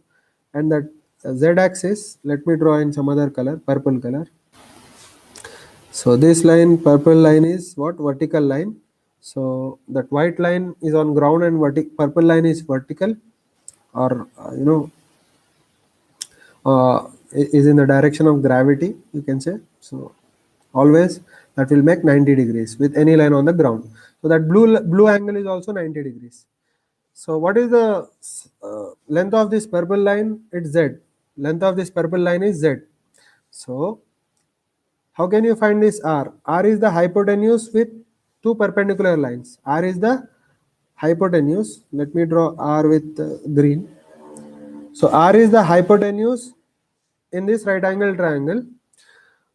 S1: and that z axis, let me draw in some other color, purple color. So this line, purple line, is what? Vertical line. So that white line is on ground, and purple line is vertical, or is in the direction of gravity, you can say. So always that will make 90 degrees with any line on the ground. So that blue angle is also 90 degrees. So what is the length of this purple line? It's z. Length of this purple line is z. So how can you find this r? R is the hypotenuse with 2 perpendicular lines. R is the hypotenuse. Let me draw r with green. So r is the hypotenuse in this right angle triangle,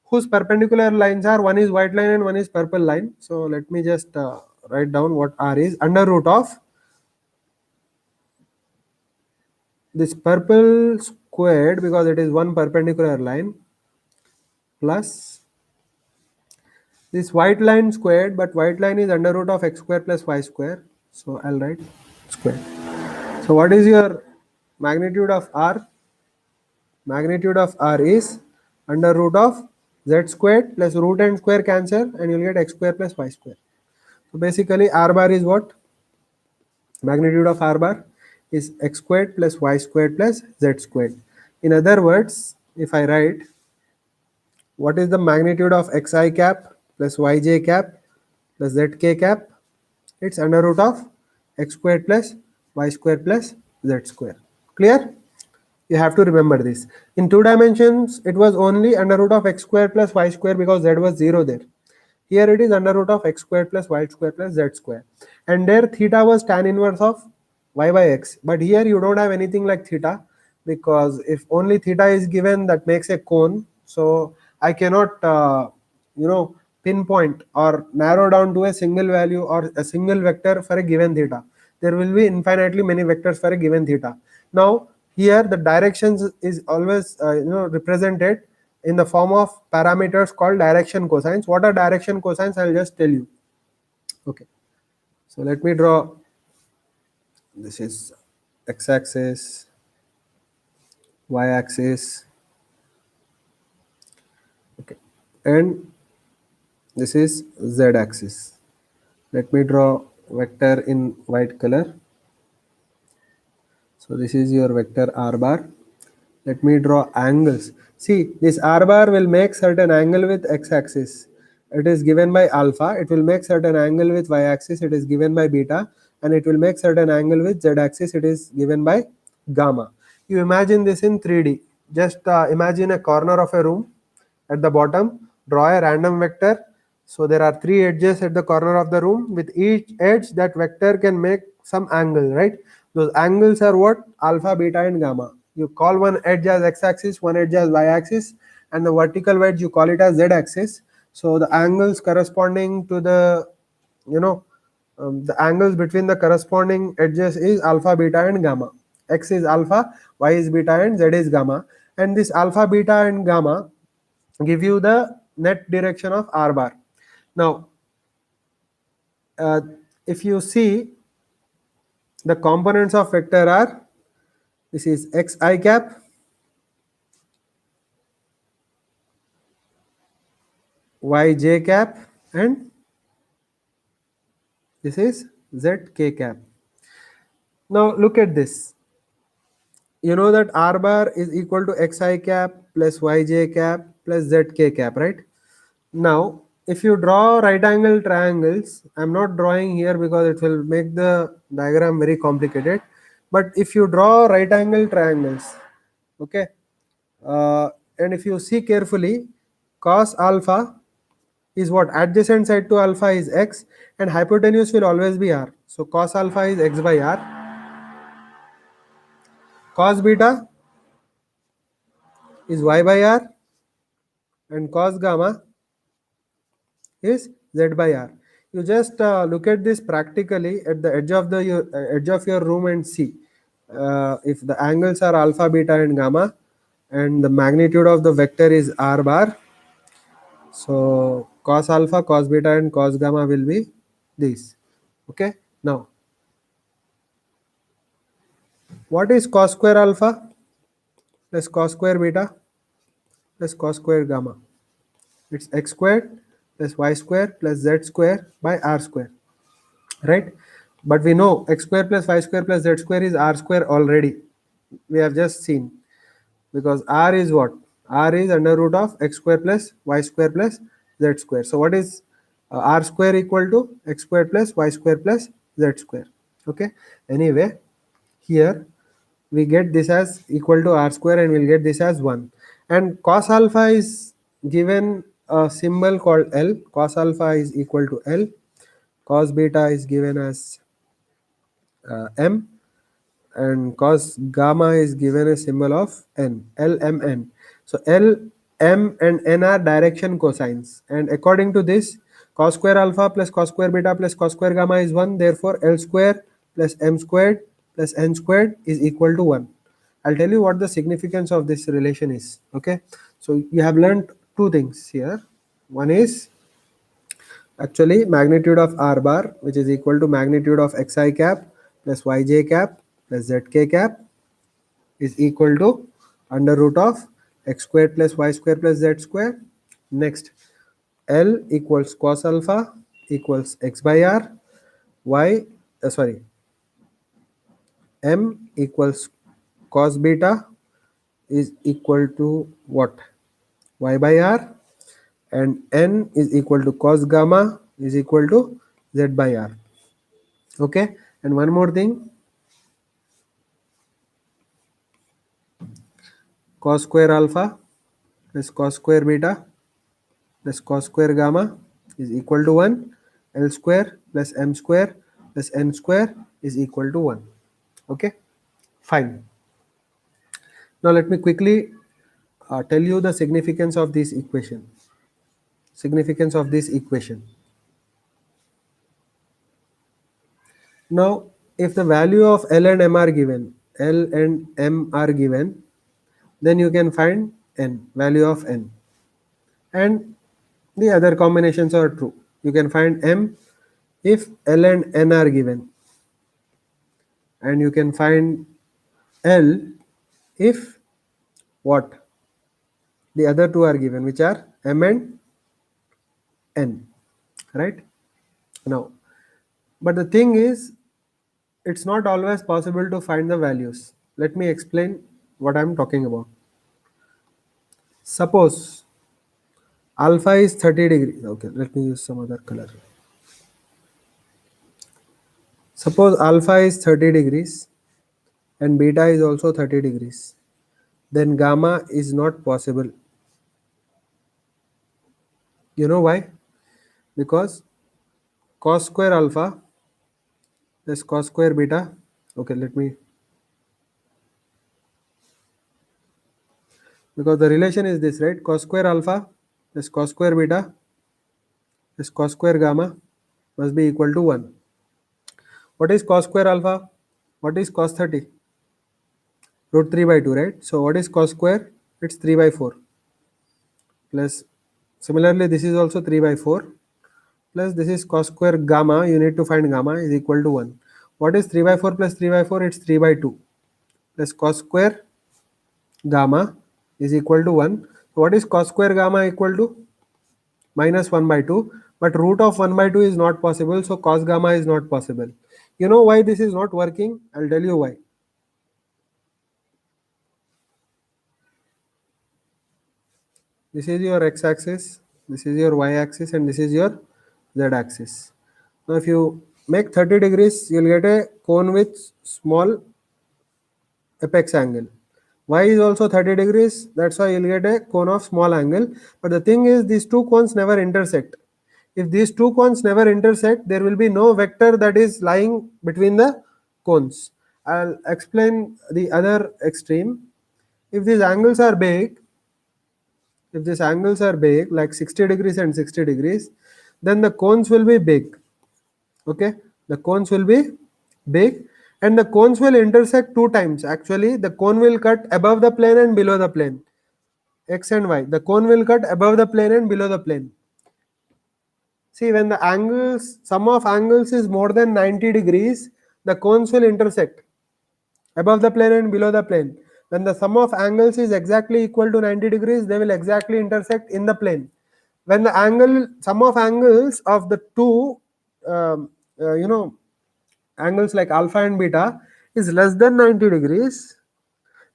S1: whose perpendicular lines are, one is white line and one is purple line. So let me just write down what r is. Under root of this purple squared, because it is one perpendicular line, plus this white line squared, but white line is under root of x square plus y square. So I'll write square. So what is your magnitude of r? Magnitude of r is under root of z squared plus root and square cancel, and you'll get x square plus y square. So basically r bar is what? Magnitude of r bar is x squared plus y squared plus z squared. In other words, if I write what is the magnitude of xi cap plus yj cap plus zk cap, it's under root of x squared plus y squared plus z square. Clear? You have to remember this. In 2 dimensions, it was only under root of x square plus y square because z was 0 there. Here it is under root of x square plus y square plus z square. And there theta was tan inverse of y by x. But here you don't have anything like theta, because if only theta is given, that makes a cone. So I cannot, pinpoint or narrow down to a single value or a single vector for a given theta. There will be infinitely many vectors for a given theta. Now here the directions is always represented in the form of parameters called direction cosines. What are direction cosines? I'll just tell you. Okay, so let me draw. This is x-axis, y-axis, okay, and this is z-axis. Let me draw vector in white color. So this is your vector r bar. Let me draw angles. See, this r bar will make certain angle with x-axis. It is given by alpha. It will make certain angle with y-axis. It is given by beta. And it will make certain angle with z-axis. It is given by gamma. You imagine this in 3D. Just imagine a corner of a room. At the bottom, draw a random vector. So there are 3 edges at the corner of the room. With each edge, that vector can make some angle, right? Those angles are what? Alpha, beta, and gamma. You call one edge as x-axis, one edge as y-axis, and the vertical edge you call it as z-axis. So the angles corresponding to the, the angles between the corresponding edges is alpha, beta, and gamma. X is alpha, y is beta, and z is gamma. And this alpha, beta, and gamma give you the net direction of r bar. Now, if you see the components of vector r, this is xi cap, yj cap, and this is zk cap. Now look at this. You know that r bar is equal to xi cap plus yj cap plus zk cap, right? Now if you draw right angle triangles, I'm not drawing here because it will make the diagram very complicated. But if you draw right angle triangles, okay, and if you see carefully, cos alpha is what? Adjacent side to alpha is x, and hypotenuse will always be r. So cos alpha is x by r. Cos beta is y by r, and cos gamma is z by r. You just look at this practically at the edge of your room and see if the angles are alpha, beta, and gamma, and the magnitude of the vector is r bar. So cos alpha, cos beta, and cos gamma will be these. Okay. Now, what is cos square alpha plus cos square beta plus cos square gamma? It's x squared plus y square plus z square by r square, right? But we know x square plus y square plus z square is r square already. We have just seen, because r is what? R is under root of x square plus y square plus z square. So what is r square equal to? X square plus y square plus z square. Okay. Anyway, here we get this as equal to r square, and we'll get this as 1. And cos alpha is given a symbol called L. Cos alpha is equal to L. Cos beta is given as M, and cos gamma is given a symbol of N, L, M, N. So L, M, and N are direction cosines, and according to this, cos square alpha plus cos square beta plus cos square gamma is 1. Therefore L square plus M squared plus N squared is equal to 1. I'll tell you what the significance of this relation is. Okay, so you have learned two things here. One is actually magnitude of r bar, which is equal to magnitude of xi cap plus yj cap plus zk cap is equal to under root of x squared plus y squared plus z squared. Next, L equals cos alpha equals x by r, y sorry, m equals cos beta is equal to what? Y by r, and n is equal to cos gamma is equal to z by r. Okay, and one more thing, cos square alpha plus cos square beta plus cos square gamma is equal to 1. L square plus m square plus n square is equal to 1. Okay, fine. Now let me quickly tell you the significance of this equation. Significance of this equation. Now, if the value of L and M are given, L and M are given, then you can find N, value of N. And the other combinations are true. You can find M if L and N are given. And you can find L if what? The other two are given, which are M and N. Right? Now, but the thing is, it's not always possible to find the values. Let me explain what I'm talking about. Suppose alpha is 30 degrees. Okay, let me use some other color. Suppose alpha is 30 degrees and beta is also 30 degrees. Then gamma is not possible. You know why? Because cos square alpha plus cos square beta. Okay, because the relation is this, right? Cos square alpha plus cos square beta plus cos square gamma must be equal to 1. What is cos square alpha? What is cos 30? Root 3 by 2, right? So what is cos square? It's 3 by 4. Plus, similarly, this is also 3 by 4. Plus, this is cos square gamma. You need to find gamma is equal to 1. What is 3 by 4 plus 3 by 4? It's 3 by 2. Plus cos square gamma is equal to 1. So what is cos square gamma equal to? Minus 1 by 2. But root of 1 by 2 is not possible. So cos gamma is not possible. You know why this is not working? I'll tell you why. This is your x-axis, this is your y-axis, and this is your z-axis. Now if you make 30 degrees, you'll get a cone with small apex angle. Y is also 30 degrees, that's why you'll get a cone of small angle. But the thing is, these two cones never intersect. If these two cones never intersect, there will be no vector that is lying between the cones. I'll explain the other extreme. If these angles are big, like 60 degrees and 60 degrees, then the cones will be big. Okay, the cones will be big, and the cones will intersect two times. Actually, the cone will cut above the plane and below the plane, x and y. The cone will cut above the plane and below the plane. See, when the angles, sum of angles is more than 90 degrees, the cones will intersect above the plane and below the plane. When the sum of angles is exactly equal to 90 degrees, they will exactly intersect in the plane. When the sum of angles of the two, angles like alpha and beta is less than 90 degrees,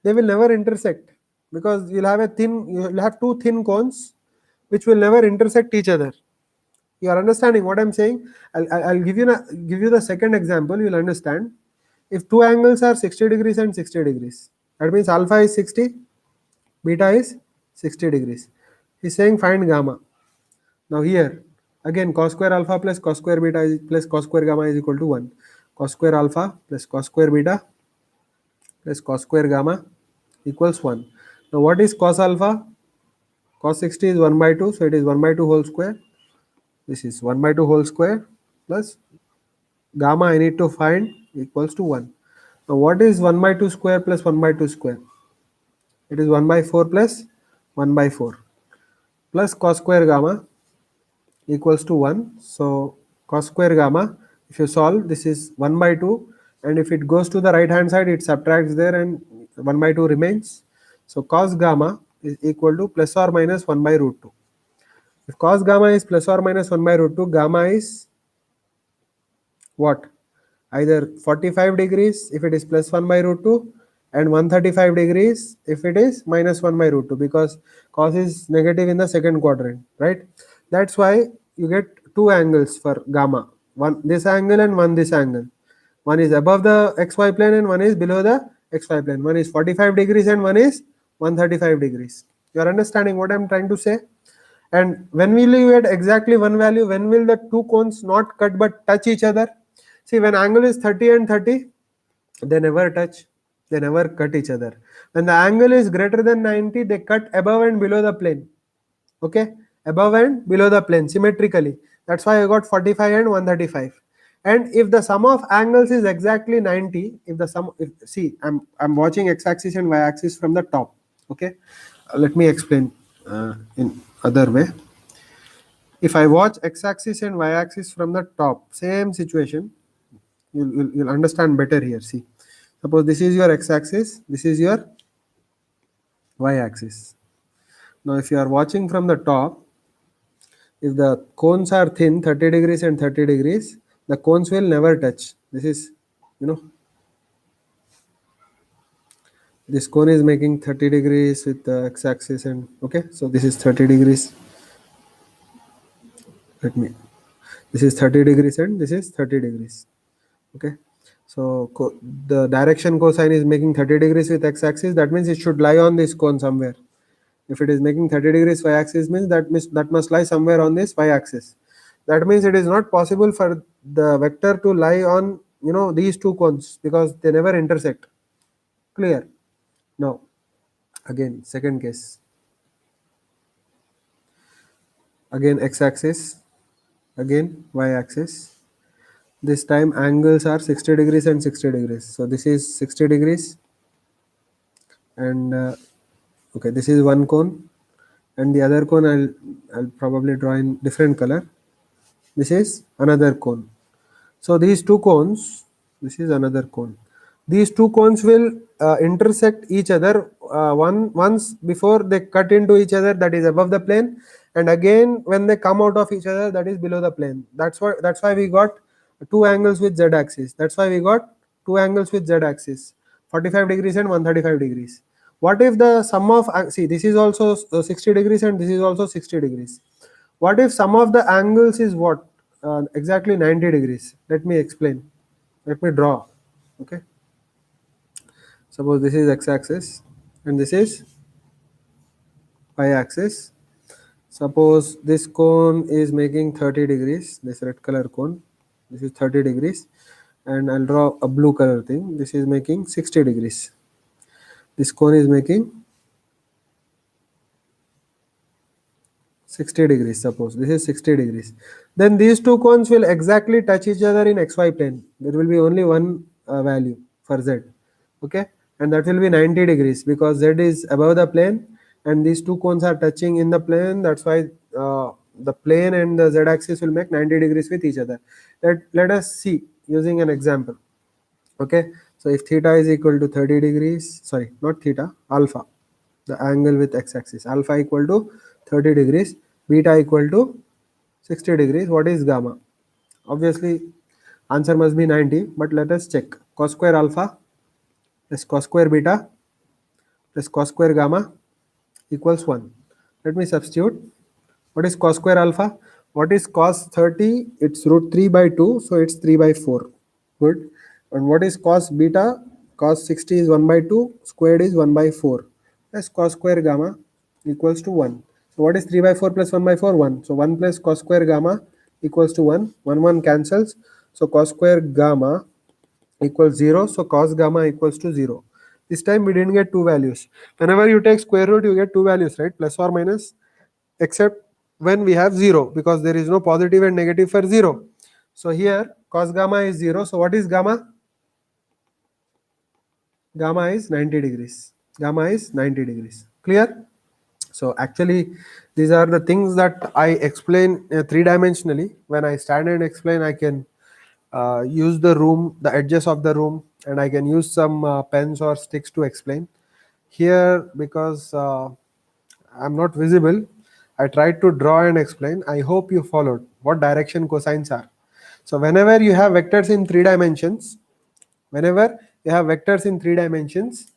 S1: they will never intersect, because you'll have two thin cones which will never intersect each other. You are understanding what I'm saying? I'll give you the second example. You'll understand. If two angles are 60 degrees and 60 degrees, that means alpha is 60, beta is 60 degrees. He's saying find gamma. Now here, again, cos square alpha plus cos square beta plus cos square gamma is equal to 1. Cos square alpha plus cos square beta plus cos square gamma equals 1. Now what is cos alpha? Cos 60 is 1 by 2, so it is 1 by 2 whole square. This is 1 by 2 whole square plus gamma I need to find equals to 1. Now what is 1 by 2 square plus 1 by 2 square? It is 1 by 4 plus 1 by 4 plus cos square gamma equals to 1. So cos square gamma, if you solve, this is 1 by 2, and if it goes to the right hand side, it subtracts there and 1 by 2 remains. So cos gamma is equal to plus or minus 1 by root 2. If cos gamma is plus or minus 1 by root 2, gamma is what? Either 45 degrees if it is plus 1 by root 2, and 135 degrees if it is minus 1 by root 2, because cos is negative in the second quadrant, right? That's why you get two angles for gamma, one this angle and one this angle. One is above the xy plane and one is below the xy plane. One is 45 degrees and one is 135 degrees. You are understanding what I am trying to say? And when will you get exactly one value? When will the two cones not cut but touch each other? See, when angle is 30 and 30, they never touch, they never cut each other. When the angle is greater than 90, they cut above and below the plane. Okay, above and below the plane symmetrically. That's why I got 45 and 135. And if the sum of angles is exactly 90, if the sum, see, I'm watching x-axis and y-axis from the top. Okay, let me explain in other way. If I watch x-axis and y-axis from the top, same situation, you'll understand better here. See, suppose this is your x-axis, this is your y-axis. Now if you are watching from the top, if the cones are thin, 30 degrees and 30 degrees, the cones will never touch. This is, this cone is making 30 degrees with the x-axis, and okay, so this is 30 degrees. This is 30 degrees and this is 30 degrees. Okay, so the direction cosine is making 30 degrees with x-axis. That means it should lie on this cone somewhere. If it is making 30 degrees y-axis, means that must lie somewhere on this y-axis. That means it is not possible for the vector to lie on these two cones, because they never intersect. Clear? Now again, second case. Again x-axis, again y-axis. This time angles are 60 degrees and 60 degrees. So this is 60 degrees, and okay, this is one cone, and the other cone I'll probably draw in different color. This is another cone. So these two cones, this is another cone. These two cones will intersect each other once before they cut into each other, that is above the plane, and again when they come out of each other, that is below the plane. That's why we got two angles with z-axis. That's why we got two angles with z-axis, 45 degrees and 135 degrees. What if the sum of, see, this is also 60 degrees and this is also 60 degrees. What if sum of the angles is what? Exactly 90 degrees. Let me explain. Let me draw. Okay. Suppose this is x-axis and this is y-axis. Suppose this cone is making 30 degrees, this red color cone. This is 30 degrees, and I'll draw a blue color thing. This is making 60 degrees. This cone is making 60 degrees. Suppose this is 60 degrees. Then these two cones will exactly touch each other in xy plane. There will be only one value for z. Okay, and that will be 90 degrees, because z is above the plane and these two cones are touching in the plane. That's why the plane and the z-axis will make 90 degrees with each other. Let us see using an example. Okay, so if theta is equal to 30 degrees, sorry, not theta, alpha, the angle with x-axis, alpha equal to 30 degrees, beta equal to 60 degrees. What is gamma? Obviously answer must be 90, but let us check. Cos square alpha plus cos square beta plus cos square gamma equals 1. Let me substitute. What is cos square alpha? What is cos 30? It's root 3 by 2, so it's 3 by 4. Good. And what is cos beta? Cos 60 is 1 by 2, squared is 1 by 4. Plus cos square gamma equals to 1. So what is 3 by 4 plus 1 by 4? 1. So 1 plus cos square gamma equals to 1. 1 cancels. So cos square gamma equals 0. So cos gamma equals to 0. This time we didn't get two values. Whenever you take square root, you get two values, right? Plus or minus, except when we have 0, because there is no positive and negative for 0. So here cos gamma is 0. So what is gamma? gamma is 90 degrees. Gamma is 90 degrees. Clear? So actually, these are the things that I explain three-dimensionally. When I stand and explain, I can use the room, the edges of the room, and I can use some pens or sticks to explain. Here, because I'm not visible, I tried to draw and explain. I hope you followed what direction cosines are. So whenever you have vectors in three dimensions, whenever you have vectors in three dimensions,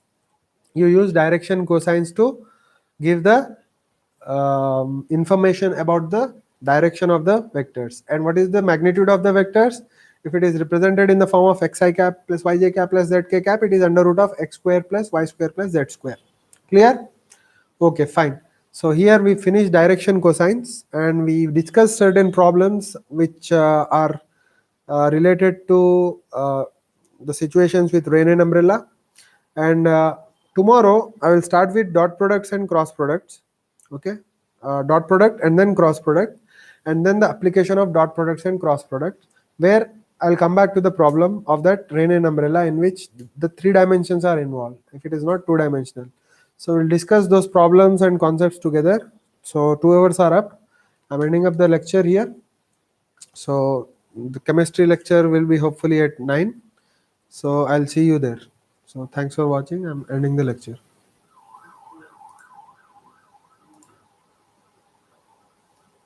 S1: you use direction cosines to give the information about the direction of the vectors. And what is the magnitude of the vectors? If it is represented in the form of xi cap plus yj cap plus zk cap, it is under root of x square plus y square plus z square. Clear? Okay, fine. So here we finished direction cosines and we discussed certain problems which are related to the situations with rain and umbrella. And tomorrow I will start with dot products and cross products. Okay, dot product and then cross product, and then the application of dot products and cross products, where I'll come back to the problem of that rain and umbrella in which the three dimensions are involved if it is not two dimensional. So we'll discuss those problems and concepts together. So 2 hours are up. I'm ending up the lecture here. So the chemistry lecture will be hopefully at 9. So I'll see you there. So thanks for watching. I'm ending the lecture.